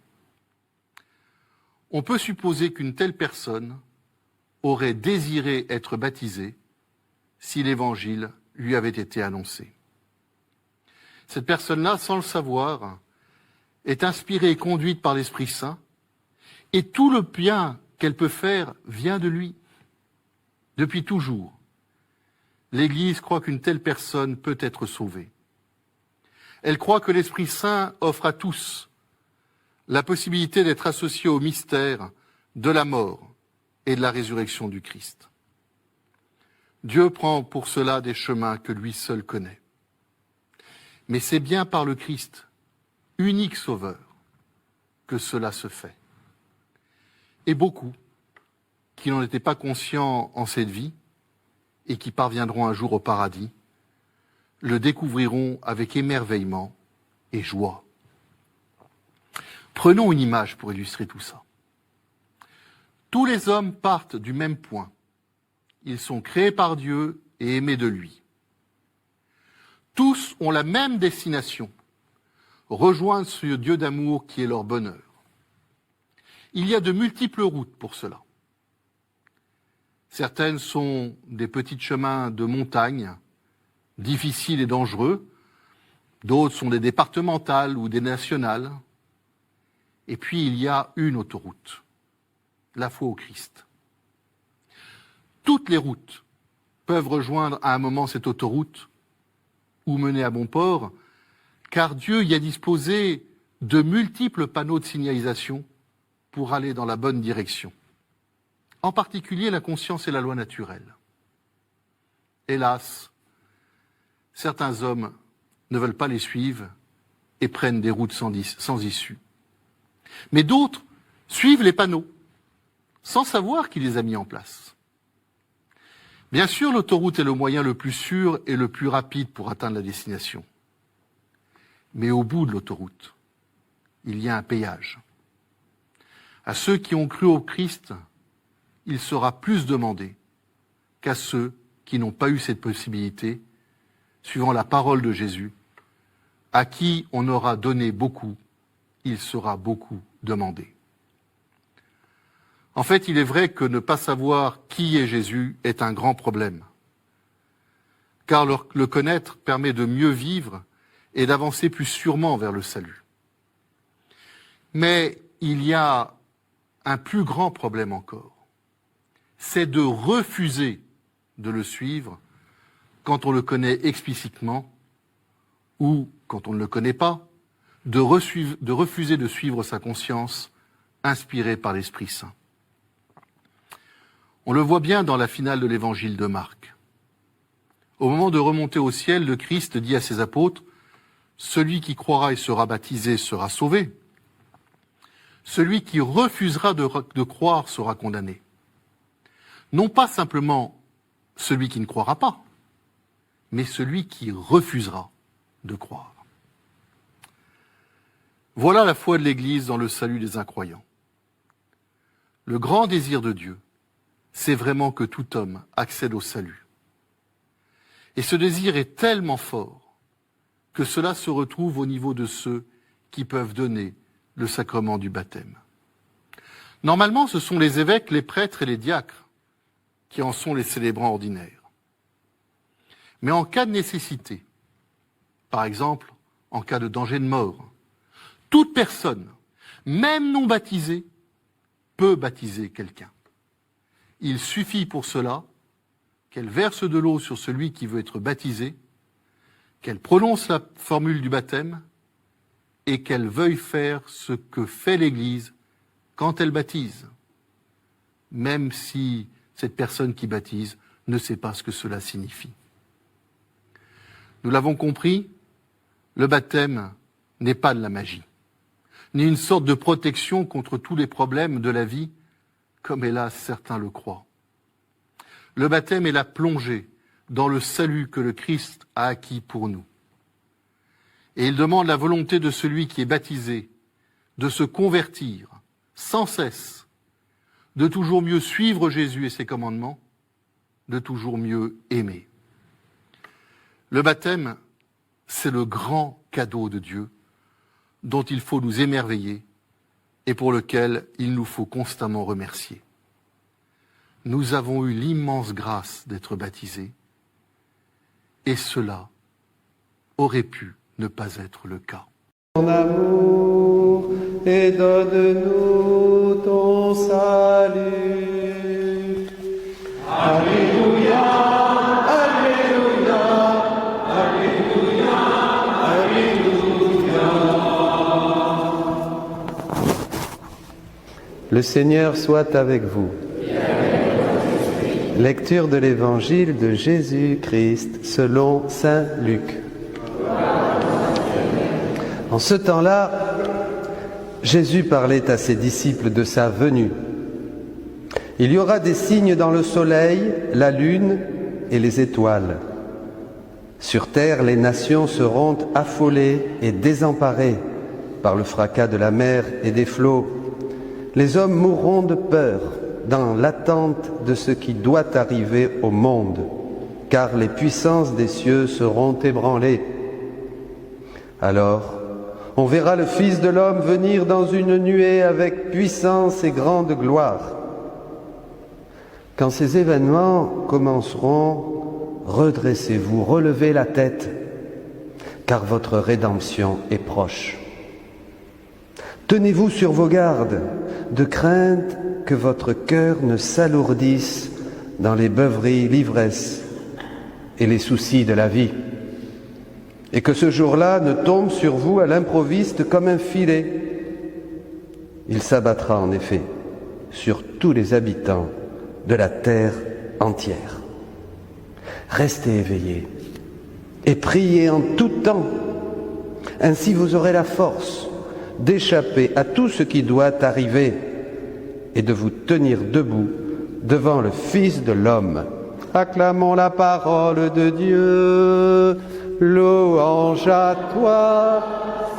S3: On peut supposer qu'une telle personne aurait désiré être baptisée si l'Évangile lui avait été annoncé. Cette personne-là, sans le savoir, est inspirée et conduite par l'Esprit Saint, et tout le bien qu'elle peut faire vient de lui. Depuis toujours, l'Église croit qu'une telle personne peut être sauvée. Elle croit que l'Esprit Saint offre à tous la possibilité d'être associés au mystère de la mort et de la résurrection du Christ. Dieu prend pour cela des chemins que lui seul connaît. Mais c'est bien par le Christ, unique Sauveur, que cela se fait. Et beaucoup qui n'en étaient pas conscients en cette vie et qui parviendront un jour au paradis, le découvriront avec émerveillement et joie. Prenons une image pour illustrer tout ça. Tous les hommes partent du même point. Ils sont créés par Dieu et aimés de lui. Tous ont la même destination, rejoindre ce Dieu d'amour qui est leur bonheur. Il y a de multiples routes pour cela. Certaines sont des petits chemins de montagne, difficiles et dangereux. D'autres sont des départementales ou des nationales. Et puis il y a une autoroute, la foi au Christ. Toutes les routes peuvent rejoindre à un moment cette autoroute ou mener à bon port, car Dieu y a disposé de multiples panneaux de signalisation pour aller dans la bonne direction. En particulier la conscience et la loi naturelle. Hélas, certains hommes ne veulent pas les suivre et prennent des routes sans issue. Mais d'autres suivent les panneaux, sans savoir qui les a mis en place. Bien sûr, l'autoroute est le moyen le plus sûr et le plus rapide pour atteindre la destination. Mais au bout de l'autoroute, il y a un péage. À ceux qui ont cru au Christ, il sera plus demandé qu'à ceux qui n'ont pas eu cette possibilité, suivant la parole de Jésus, à qui on aura donné beaucoup, il sera beaucoup demandé. En fait, il est vrai que ne pas savoir qui est Jésus est un grand problème, car le connaître permet de mieux vivre et d'avancer plus sûrement vers le salut. Mais il y a un plus grand problème encore, c'est de refuser de le suivre quand on le connaît explicitement ou quand on ne le connaît pas, de refuser de suivre sa conscience inspirée par l'Esprit Saint. On le voit bien dans la finale de l'évangile de Marc. Au moment de remonter au ciel, le Christ dit à ses apôtres, « Celui qui croira et sera baptisé sera sauvé. celui qui refusera de croire sera condamné. Non pas simplement celui qui ne croira pas, mais celui qui refusera de croire. Voilà la foi de l'Église dans le salut des incroyants. Le grand désir de Dieu, c'est vraiment que tout homme accède au salut. Et ce désir est tellement fort que cela se retrouve au niveau de ceux qui peuvent donner le sacrement du baptême. Normalement, ce sont les évêques, les prêtres et les diacres qui en sont les célébrants ordinaires. Mais en cas de nécessité, par exemple en cas de danger de mort, toute personne, même non baptisée, peut baptiser quelqu'un. Il suffit pour cela qu'elle verse de l'eau sur celui qui veut être baptisé, qu'elle prononce la formule du baptême et qu'elle veuille faire ce que fait l'Église quand elle baptise, même si cette personne qui baptise ne sait pas ce que cela signifie. Nous l'avons compris, le baptême n'est pas de la magie, ni une sorte de protection contre tous les problèmes de la vie, comme hélas certains le croient. Le baptême est la plongée dans le salut que le Christ a acquis pour nous. Et il demande la volonté de celui qui est baptisé de se convertir sans cesse, de toujours mieux suivre Jésus et ses commandements, de toujours mieux aimer. Le baptême, c'est le grand cadeau de Dieu dont il faut nous émerveiller et pour lequel il nous faut constamment remercier. Nous avons eu l'immense grâce d'être baptisés et cela aurait pu ne pas être le cas.
S2: Ton amour et donne-nous ton salut. Alléluia, Alléluia, Alléluia, Alléluia. Le Seigneur soit avec vous. Lecture de l'Évangile de Jésus-Christ selon saint Luc. En ce temps-là, Jésus parlait à ses disciples de sa venue. Il y aura des signes dans le soleil, la lune et les étoiles. Sur terre, les nations seront affolées et désemparées par le fracas de la mer et des flots. Les hommes mourront de peur dans l'attente de ce qui doit arriver au monde, car les puissances des cieux seront ébranlées. Alors, on verra le Fils de l'homme venir dans une nuée avec puissance et grande gloire. Quand ces événements commenceront, redressez-vous, relevez la tête, car votre rédemption est proche. Tenez-vous sur vos gardes, de crainte que votre cœur ne s'alourdisse dans les beuveries, l'ivresse et les soucis de la vie, et que ce jour-là ne tombe sur vous à l'improviste comme un filet. Il s'abattra en effet sur tous les habitants de la terre entière. Restez éveillés et priez en tout temps. Ainsi vous aurez la force d'échapper à tout ce qui doit arriver et de vous tenir debout devant le Fils de l'homme. Acclamons la parole de Dieu. Louange à toi,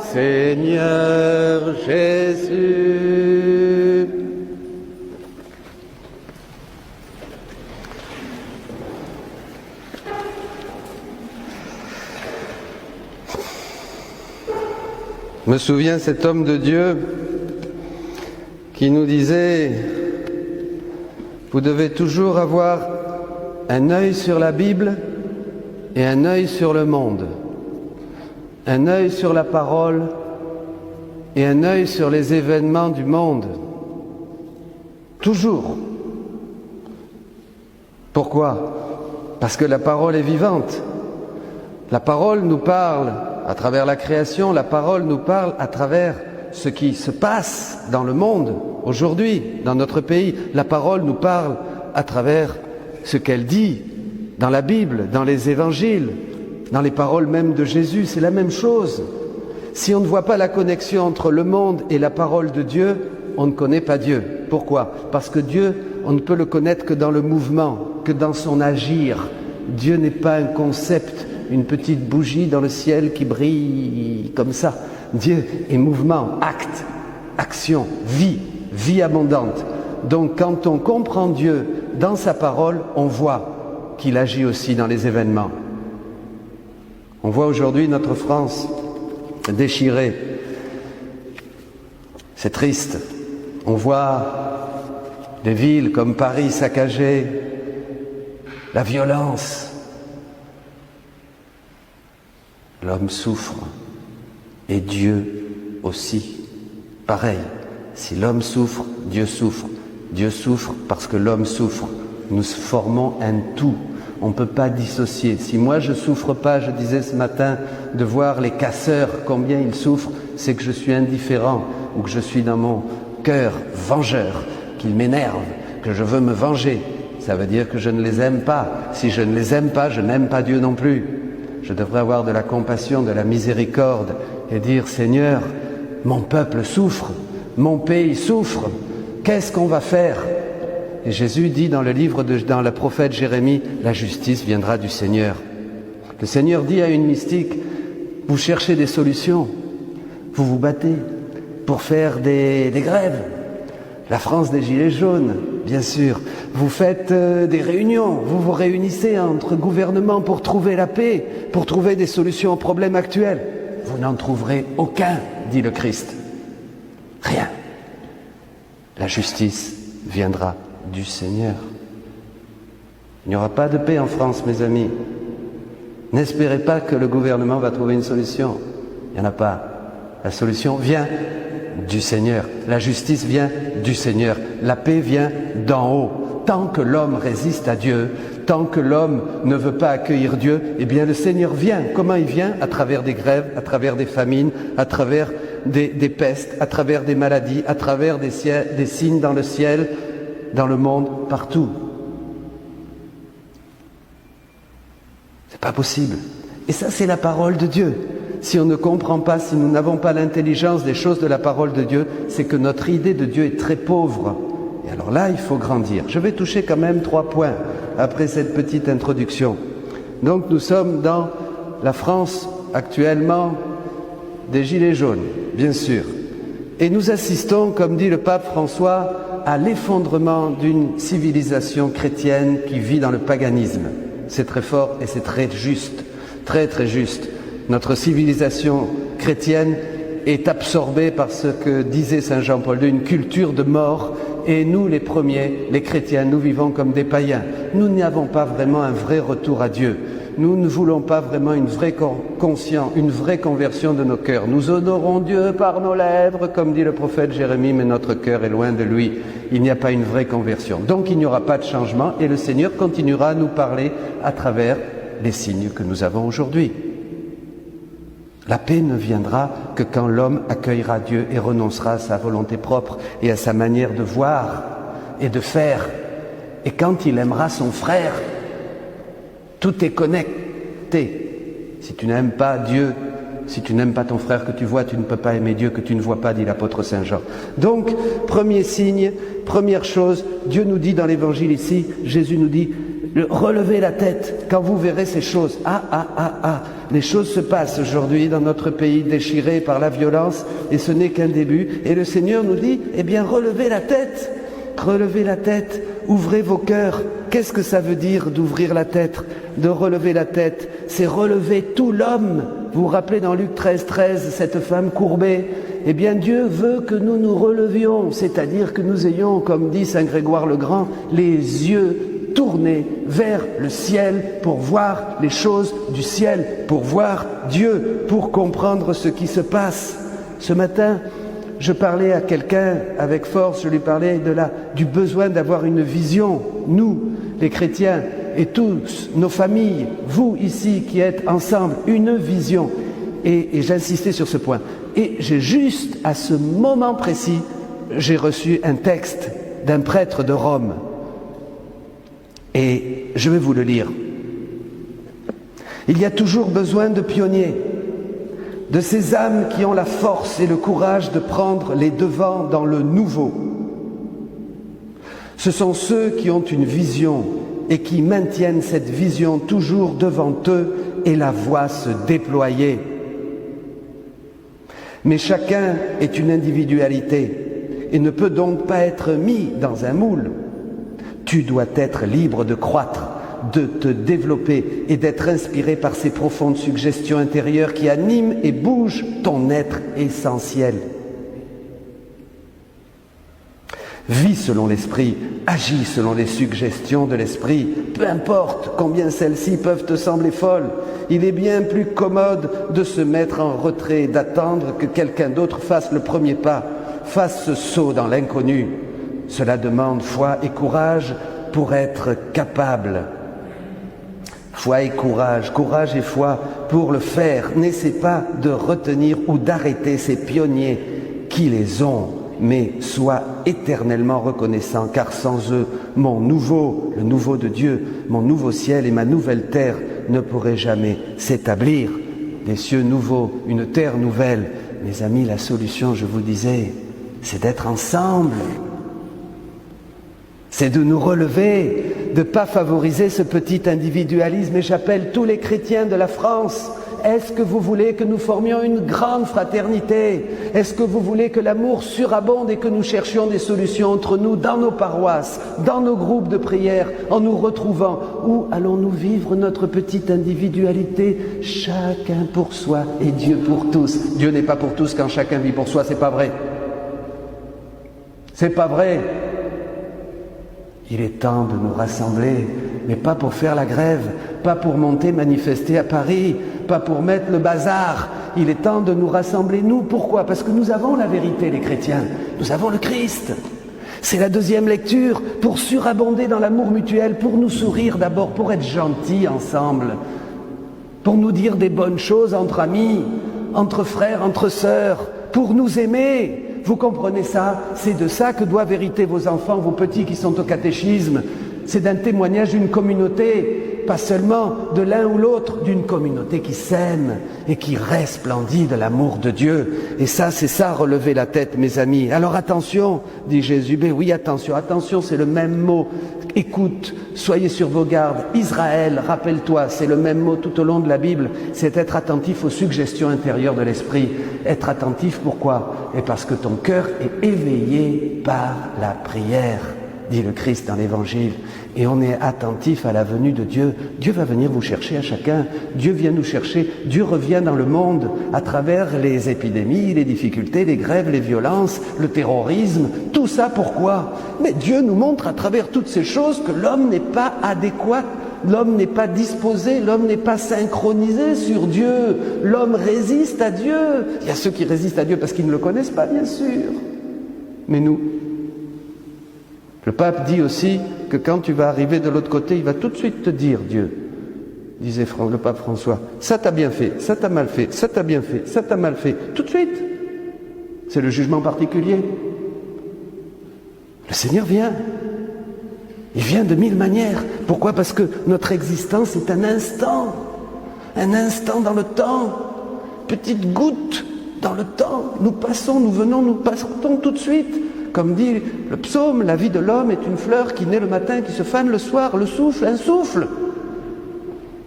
S2: Seigneur Jésus. Je me souviens cet homme de Dieu qui nous disait « Vous devez toujours avoir un œil sur la Bible et un œil sur le monde, un œil sur la parole et un œil sur les événements du monde. Toujours. Pourquoi ? Parce que la parole est vivante. La parole nous parle à travers la création, la parole nous parle à travers ce qui se passe dans le monde aujourd'hui, dans notre pays. La parole nous parle à travers ce qu'elle dit dans la Bible, dans les évangiles, dans les paroles même de Jésus. C'est la même chose. Si on ne voit pas la connexion entre le monde et la parole de Dieu, on ne connaît pas Dieu. Pourquoi? Parce que Dieu, on ne peut le connaître que dans le mouvement, que dans son agir. Dieu n'est pas un concept, une petite bougie dans le ciel qui brille comme ça. Dieu est mouvement, acte, action, vie abondante. Donc quand on comprend Dieu dans sa parole, on voit qu'il agit aussi dans les événements. On voit aujourd'hui notre France déchirée. C'est triste. On voit des villes comme Paris saccagées, la violence. L'homme souffre et Dieu aussi. Pareil, si l'homme souffre, Dieu souffre. Dieu souffre parce que l'homme souffre. Nous formons un tout. On ne peut pas dissocier. Si moi je ne souffre pas, je disais ce matin, de voir les casseurs, combien ils souffrent, c'est que je suis indifférent ou que je suis dans mon cœur vengeur, qu'ils m'énervent, que je veux me venger. Ça veut dire que je ne les aime pas. Si je ne les aime pas, je n'aime pas Dieu non plus. Je devrais avoir de la compassion, de la miséricorde et dire, Seigneur, mon peuple souffre, mon pays souffre, qu'est-ce qu'on va faire? Et Jésus dit dans dans le prophète Jérémie, la justice viendra du Seigneur. Le Seigneur dit à une mystique, vous cherchez des solutions, vous vous battez pour faire des grèves. La France des Gilets jaunes, bien sûr. Vous faites des réunions, vous vous réunissez entre gouvernements pour trouver la paix, pour trouver des solutions aux problèmes actuels. Vous n'en trouverez aucun, dit le Christ. Rien. La justice viendra du Seigneur. Il n'y aura pas de paix en France, mes amis. N'espérez pas que le gouvernement va trouver une solution. Il n'y en a pas. La solution vient du Seigneur. La justice vient du Seigneur. La paix vient d'en haut. Tant que l'homme résiste à Dieu, tant que l'homme ne veut pas accueillir Dieu, eh bien le Seigneur vient. Comment il vient? À travers des grèves, à travers des famines, à travers des pestes, à travers des maladies, à travers des signes dans le ciel, dans le monde, partout. C'est pas possible. Et ça, c'est la parole de Dieu. Si on ne comprend pas, si nous n'avons pas l'intelligence des choses de la parole de Dieu, c'est que notre idée de Dieu est très pauvre. Et alors là, il faut grandir. Je vais toucher quand même 3 points après cette petite introduction. Donc nous sommes dans la France actuellement des Gilets jaunes, bien sûr. Et nous assistons, comme dit le pape François, à l'effondrement d'une civilisation chrétienne qui vit dans le paganisme. C'est très fort et c'est très juste, très très juste. Notre civilisation chrétienne est absorbée par ce que disait Saint Jean-Paul II, une culture de mort. Et nous, les premiers, les chrétiens, nous vivons comme des païens. Nous n'avons pas vraiment un vrai retour à Dieu. Nous ne voulons pas vraiment une vraie conscience, une vraie conversion de nos cœurs. Nous honorons Dieu par nos lèvres, comme dit le prophète Jérémie, mais notre cœur est loin de lui. Il n'y a pas une vraie conversion. Donc il n'y aura pas de changement et le Seigneur continuera à nous parler à travers les signes que nous avons aujourd'hui. La paix ne viendra que quand l'homme accueillera Dieu et renoncera à sa volonté propre et à sa manière de voir et de faire. Et quand il aimera son frère, tout est connecté. Si tu n'aimes pas Dieu, si tu n'aimes pas ton frère que tu vois, tu ne peux pas aimer Dieu que tu ne vois pas, dit l'apôtre Saint Jean. Donc, premier signe, première chose, Dieu nous dit dans l'évangile ici, Jésus nous dit, relevez la tête quand vous verrez ces choses. Les choses se passent aujourd'hui dans notre pays déchiré par la violence et ce n'est qu'un début. Et le Seigneur nous dit, eh bien relevez la tête, ouvrez vos cœurs. Qu'est-ce que ça veut dire d'ouvrir la tête, de relever la tête? C'est relever tout l'homme. Vous vous rappelez dans Luc 13, cette femme courbée? Eh bien Dieu veut que nous nous relevions, c'est-à-dire que nous ayons, comme dit Saint Grégoire le Grand, les yeux tournés vers le ciel pour voir les choses du ciel, pour voir Dieu, pour comprendre ce qui se passe. Ce matin, je parlais à quelqu'un avec force, je lui parlais du besoin d'avoir une vision, nous, les chrétiens, et tous, nos familles, vous ici qui êtes ensemble, une vision. Et j'insistais sur ce point. Et j'ai juste, à ce moment précis, j'ai reçu un texte d'un prêtre de Rome. Et je vais vous le lire. Il y a toujours besoin de pionniers. de ces âmes qui ont la force et le courage de prendre les devants dans le nouveau. Ce sont ceux qui ont une vision et qui maintiennent cette vision toujours devant eux et la voient se déployer. Mais chacun est une individualité et ne peut donc pas être mis dans un moule. Tu dois être libre de croître, de te développer et d'être inspiré par ces profondes suggestions intérieures qui animent et bougent ton être essentiel. Vis selon l'esprit, agis selon les suggestions de l'esprit, peu importe combien celles-ci peuvent te sembler folles. Il est bien plus commode de se mettre en retrait, d'attendre que quelqu'un d'autre fasse le premier pas, fasse ce saut dans l'inconnu. Cela demande foi et courage pour être capable. Foi et courage, courage et foi pour le faire. N'essaie pas de retenir ou d'arrêter ces pionniers qui les ont, mais sois éternellement reconnaissant, car sans eux, mon nouveau, le nouveau de Dieu, mon nouveau ciel et ma nouvelle terre ne pourraient jamais s'établir. Des cieux nouveaux, une terre nouvelle. Mes amis, la solution, je vous disais, c'est d'être ensemble. C'est de nous relever, de ne pas favoriser ce petit individualisme. Et j'appelle tous les chrétiens de la France. Est-ce que vous voulez que nous formions une grande fraternité? Est-ce que vous voulez que l'amour surabonde et que nous cherchions des solutions entre nous, dans nos paroisses, dans nos groupes de prière, en nous retrouvant? Ou allons-nous vivre notre petite individualité, chacun pour soi et Dieu pour tous? Dieu n'est pas pour tous quand chacun vit pour soi, c'est pas vrai. C'est pas vrai. Il est temps de nous rassembler, mais pas pour faire la grève, pas pour monter manifester à Paris, pas pour mettre le bazar. Il est temps de nous rassembler, nous. Pourquoi? Parce que nous avons la vérité, les chrétiens. Nous avons le Christ. C'est la deuxième lecture, pour surabonder dans l'amour mutuel, pour nous sourire d'abord, pour être gentils ensemble, pour nous dire des bonnes choses entre amis, entre frères, entre sœurs, pour nous aimer. Vous comprenez ça? C'est de ça que doivent hériter vos enfants, vos petits qui sont au catéchisme. C'est d'un témoignage d'une communauté, pas seulement de l'un ou l'autre, d'une communauté qui s'aime et qui resplendit de l'amour de Dieu. Et ça, c'est ça, relever la tête, mes amis. Alors attention, dit Jésus. Ben oui, attention, attention, c'est le même mot. Écoute, soyez sur vos gardes. Israël, rappelle-toi, c'est le même mot tout au long de la Bible. C'est être attentif aux suggestions intérieures de l'esprit. Être attentif, pourquoi? Et parce que ton cœur est éveillé par la prière, dit le Christ dans l'Évangile. Et on est attentif à la venue de Dieu. Dieu va venir vous chercher à chacun. Dieu vient nous chercher. Dieu revient dans le monde à travers les épidémies, les difficultés, les grèves, les violences, le terrorisme. Tout ça, pourquoi? Mais Dieu nous montre à travers toutes ces choses que l'homme n'est pas adéquat. L'homme n'est pas disposé, l'homme n'est pas synchronisé sur Dieu. L'homme résiste à Dieu. Il y a ceux qui résistent à Dieu parce qu'ils ne le connaissent pas, bien sûr. Mais nous, le pape dit aussi que quand tu vas arriver de l'autre côté, il va tout de suite te dire, Dieu, disait le pape François, ça t'a bien fait, ça t'a mal fait, ça t'a bien fait, ça t'a mal fait, tout de suite. C'est le jugement particulier. Le Seigneur vient. Il vient de mille manières. Pourquoi? Parce que notre existence est un instant dans le temps, petite goutte dans le temps. Nous passons, nous venons, nous partons tout de suite. Comme dit le psaume, la vie de l'homme est une fleur qui naît le matin, qui se fane le soir, le souffle, un souffle.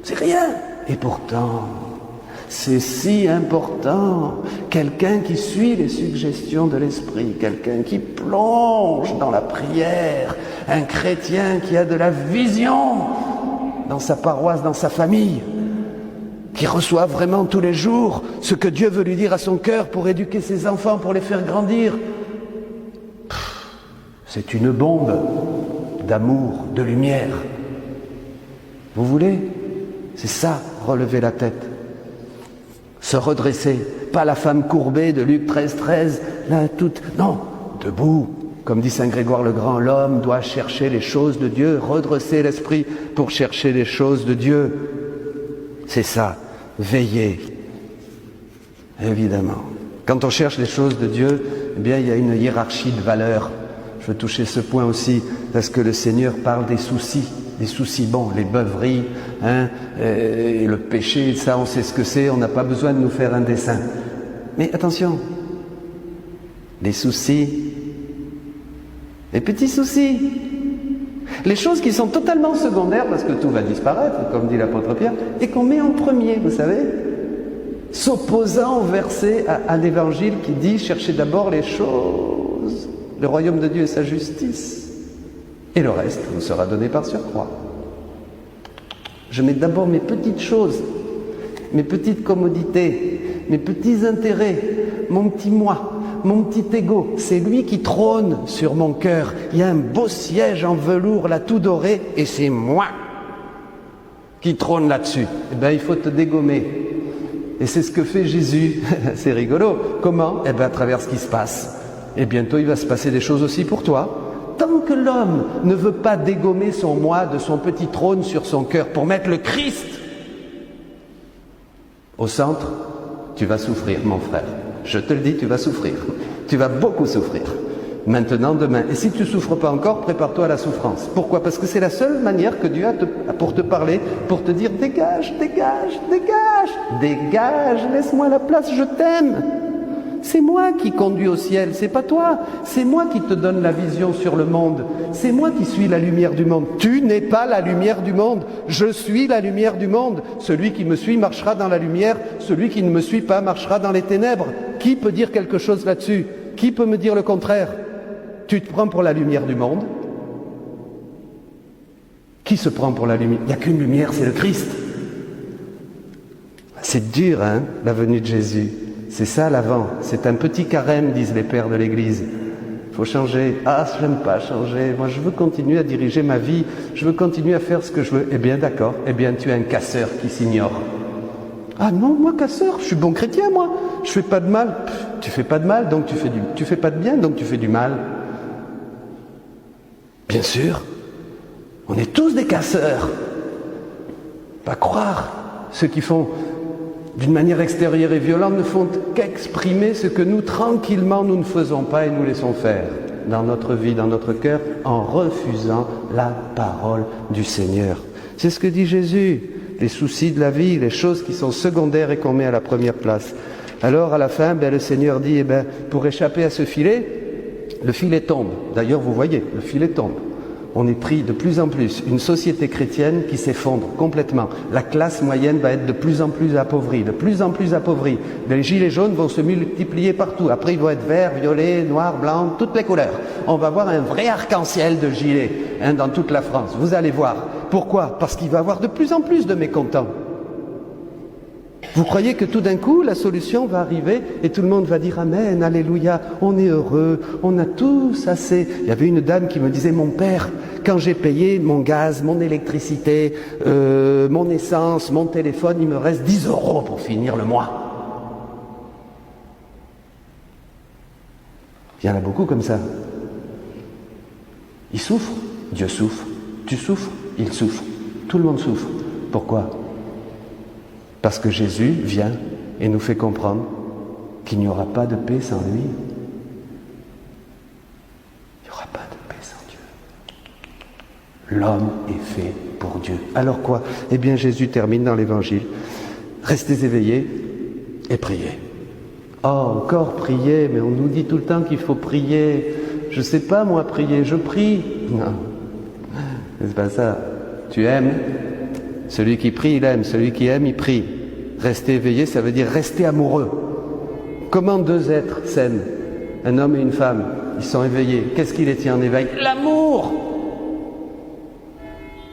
S2: C'est rien. Et pourtant, c'est si important. Quelqu'un qui suit les suggestions de l'esprit, quelqu'un qui plonge dans la prière, un chrétien qui a de la vision dans sa paroisse, dans sa famille, qui reçoit vraiment tous les jours ce que Dieu veut lui dire à son cœur pour éduquer ses enfants, pour les faire grandir. C'est une bombe d'amour, de lumière. Vous voulez? C'est ça, relever la tête. Se redresser. Pas la femme courbée de Luc 13, là, toute... Non, debout. Comme dit Saint Grégoire le Grand, l'homme doit chercher les choses de Dieu, redresser l'esprit pour chercher les choses de Dieu. C'est ça, veiller. Évidemment. Quand on cherche les choses de Dieu, eh bien, il y a une hiérarchie de valeurs. Je veux toucher ce point aussi, parce que le Seigneur parle des soucis. Les soucis, bon, les beuveries, hein, et le péché, ça on sait ce que c'est, on n'a pas besoin de nous faire un dessin. Mais attention, les soucis, les petits soucis, les choses qui sont totalement secondaires parce que tout va disparaître, comme dit l'apôtre Pierre, et qu'on met en premier, vous savez, s'opposant au verset à l'évangile qui dit « Cherchez d'abord les choses, le royaume de Dieu et sa justice, et le reste vous sera donné par surcroît. » Je mets d'abord mes petites choses, mes petites commodités, mes petits intérêts, mon petit moi, mon petit ego. C'est lui qui trône sur mon cœur. Il y a un beau siège en velours là tout doré et c'est moi qui trône là-dessus. Eh bien, il faut te dégommer. Et c'est ce que fait Jésus. C'est rigolo. Comment? Eh bien, à travers ce qui se passe. Et bientôt, il va se passer des choses aussi pour toi. Tant que l'homme ne veut pas dégommer son moi de son petit trône sur son cœur pour mettre le Christ au centre, tu vas souffrir, mon frère. Je te le dis, tu vas souffrir. Tu vas beaucoup souffrir. Maintenant, demain. Et si tu ne souffres pas encore, prépare-toi à la souffrance. Pourquoi? Parce que c'est la seule manière que Dieu a pour te parler, pour te dire « Dégage, dégage, dégage, dégage, laisse-moi la place, je t'aime ». C'est moi qui conduis au ciel, c'est pas toi. C'est moi qui te donne la vision sur le monde. C'est moi qui suis la lumière du monde. Tu n'es pas la lumière du monde. Je suis la lumière du monde. Celui qui me suit marchera dans la lumière. Celui qui ne me suit pas marchera dans les ténèbres. Qui peut dire quelque chose là-dessus? Qui peut me dire le contraire? Tu te prends pour la lumière du monde? Qui se prend pour la lumière? Il n'y a qu'une lumière, c'est le Christ. C'est dur, hein, la venue de Jésus. C'est ça l'avant, c'est un petit carême, disent les pères de l'Église. Il faut changer. Ah, j'aime pas changer, moi je veux continuer à diriger ma vie, je veux continuer à faire ce que je veux. Eh bien d'accord, eh bien tu es un casseur qui s'ignore. Ah non, moi casseur, je suis bon chrétien moi, je fais pas de mal. Pff, tu fais pas de mal, donc tu fais pas de bien, donc tu fais du mal. Bien sûr, on est tous des casseurs. Pas croire, ceux qui font d'une manière extérieure et violente ne font qu'exprimer ce que nous, tranquillement, nous ne faisons pas et nous laissons faire dans notre vie, dans notre cœur, en refusant la parole du Seigneur. C'est ce que dit Jésus, les soucis de la vie, les choses qui sont secondaires et qu'on met à la première place. Alors, à la fin, le Seigneur dit, pour échapper à ce filet, le filet tombe. D'ailleurs, vous voyez, le filet tombe. On est pris de plus en plus, une société chrétienne qui s'effondre complètement. La classe moyenne va être de plus en plus appauvrie, de plus en plus appauvrie. Les gilets jaunes vont se multiplier partout. Après, ils vont être verts, violets, noirs, blancs, toutes les couleurs. On va voir un vrai arc-en-ciel de gilets dans toute la France. Vous allez voir. Pourquoi? Parce qu'il va y avoir de plus en plus de mécontents. Vous croyez que tout d'un coup, la solution va arriver et tout le monde va dire « Amen, Alléluia, on est heureux, on a tous assez ». Il y avait une dame qui me disait « Mon père, quand j'ai payé mon gaz, mon électricité, mon essence, mon téléphone, il me reste 10 € pour finir le mois. » Il y en a beaucoup comme ça. Ils souffrent, Dieu souffre. Tu souffres, il souffre. Tout le monde souffre. Pourquoi ? Parce que Jésus vient et nous fait comprendre qu'il n'y aura pas de paix sans lui. Il n'y aura pas de paix sans Dieu. L'homme est fait pour Dieu. Alors quoi? Eh bien, Jésus termine dans l'Évangile. Restez éveillés et priez. Oh, encore prier, mais on nous dit tout le temps qu'il faut prier. Je ne sais pas, moi, prier, je prie. Non, c'est pas ça. Tu aimes. Celui qui prie, il aime. Celui qui aime, il prie. Rester éveillé, ça veut dire rester amoureux. Comment deux êtres s'aiment? Un homme et une femme, ils sont éveillés. Qu'est-ce qui les tient en éveil? L'amour!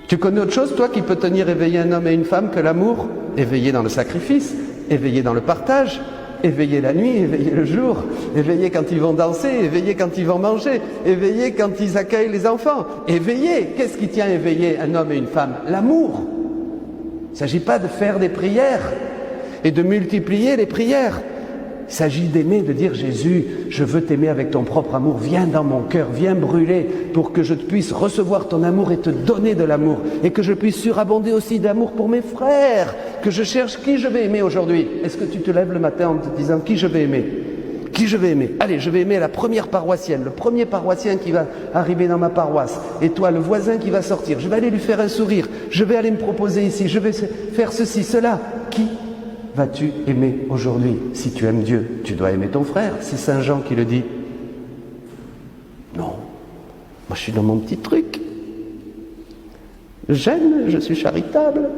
S2: Tu connais autre chose, toi, qui peut tenir éveillé un homme et une femme que l'amour? Éveillé dans le sacrifice, éveillé dans le partage, éveillé la nuit, éveillé le jour, éveillé quand ils vont danser, éveillé quand ils vont manger, éveillé quand ils accueillent les enfants. Éveillé! Qu'est-ce qui tient éveillé un homme et une femme? L'amour! Il ne s'agit pas de faire des prières et de multiplier les prières. Il s'agit d'aimer, de dire « Jésus, je veux t'aimer avec ton propre amour. Viens dans mon cœur, viens brûler pour que je puisse recevoir ton amour et te donner de l'amour. Et que je puisse surabonder aussi d'amour pour mes frères. Que je cherche qui je vais aimer aujourd'hui. » Est-ce que tu te lèves le matin en te disant « Qui je vais aimer ?» Qui je vais aimer? Allez, je vais aimer la première paroissienne, le premier paroissien qui va arriver dans ma paroisse. Et toi, le voisin qui va sortir. Je vais aller lui faire un sourire. Je vais aller me proposer ici. Je vais faire ceci, cela. Qui vas-tu aimer aujourd'hui? Si tu aimes Dieu, tu dois aimer ton frère. C'est Saint Jean qui le dit. Non, moi je suis dans mon petit truc. J'aime, je suis charitable.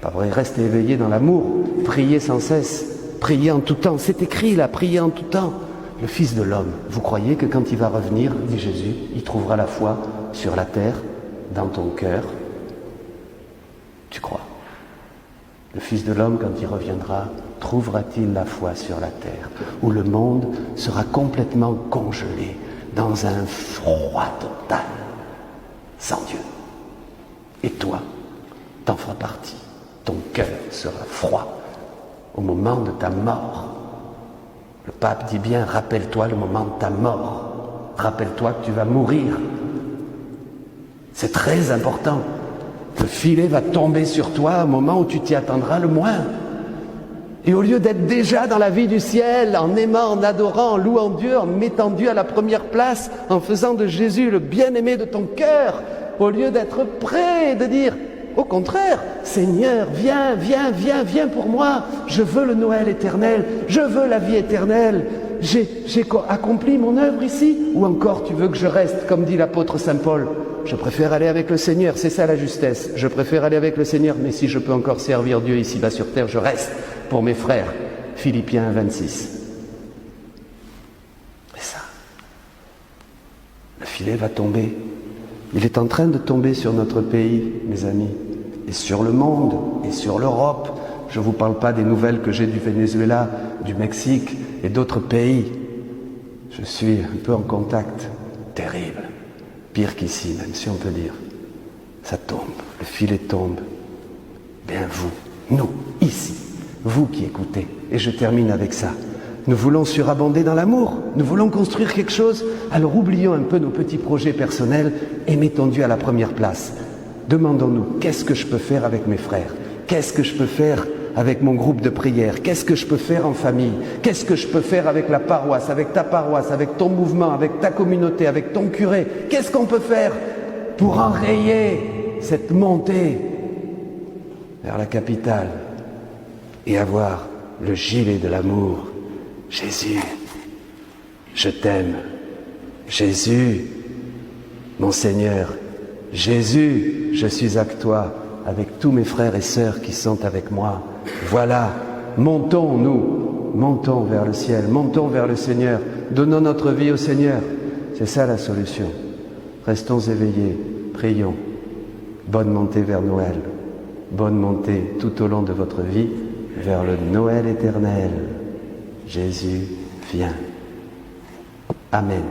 S2: Pas vrai, restez éveillés dans l'amour. Priez sans cesse. Priez en tout temps. C'est écrit là, priez en tout temps. Le Fils de l'homme, vous croyez que quand il va revenir, dit Jésus, il trouvera la foi sur la terre, dans ton cœur? Tu crois? Le Fils de l'homme, quand il reviendra, trouvera-t-il la foi sur la terre, où le monde sera complètement congelé dans un froid total, sans Dieu? Et toi, t'en feras partie. Ton cœur sera froid au moment de ta mort. Le pape dit bien, rappelle-toi le moment de ta mort. Rappelle-toi que tu vas mourir. C'est très important. Le filet va tomber sur toi au moment où tu t'y attendras le moins. Et au lieu d'être déjà dans la vie du ciel, en aimant, en adorant, en louant Dieu, en mettant Dieu à la première place, en faisant de Jésus le bien-aimé de ton cœur, au lieu d'être prêt et de dire, au contraire, Seigneur, viens, viens, viens, viens pour moi, je veux le Noël éternel, je veux la vie éternelle, j'ai accompli mon œuvre ici, ou encore tu veux que je reste, comme dit l'apôtre Saint Paul? Je préfère aller avec le Seigneur, c'est ça la justesse. Je préfère aller avec le Seigneur, mais si je peux encore servir Dieu ici-bas sur terre, je reste pour mes frères. Philippiens 26. C'est ça. Le filet va tomber. Il est en train de tomber sur notre pays, mes amis, et sur le monde, et sur l'Europe. Je ne vous parle pas des nouvelles que j'ai du Venezuela, du Mexique et d'autres pays. Je suis un peu en contact. Terrible. Pire qu'ici, même si on peut dire. Ça tombe, le filet tombe. Bien vous, nous, ici, vous qui écoutez, et je termine avec ça. Nous voulons surabonder dans l'amour, nous voulons construire quelque chose, alors oublions un peu nos petits projets personnels et mettons Dieu à la première place. Demandons-nous, qu'est-ce que je peux faire avec mes frères? Qu'est-ce que je peux faire avec mon groupe de prière? Qu'est-ce que je peux faire en famille? Qu'est-ce que je peux faire avec la paroisse, avec ta paroisse, avec ton mouvement, avec ta communauté, avec ton curé? Qu'est-ce qu'on peut faire pour enrayer cette montée vers la capitale et avoir le gilet de l'amour? Jésus, je t'aime. Jésus, mon Seigneur. Jésus, je suis avec toi, avec tous mes frères et sœurs qui sont avec moi. Voilà, montons nous, montons vers le ciel, montons vers le Seigneur, donnons notre vie au Seigneur. C'est ça la solution. Restons éveillés, prions. Bonne montée vers Noël, bonne montée tout au long de votre vie vers le Noël éternel. Jésus vient. Amen.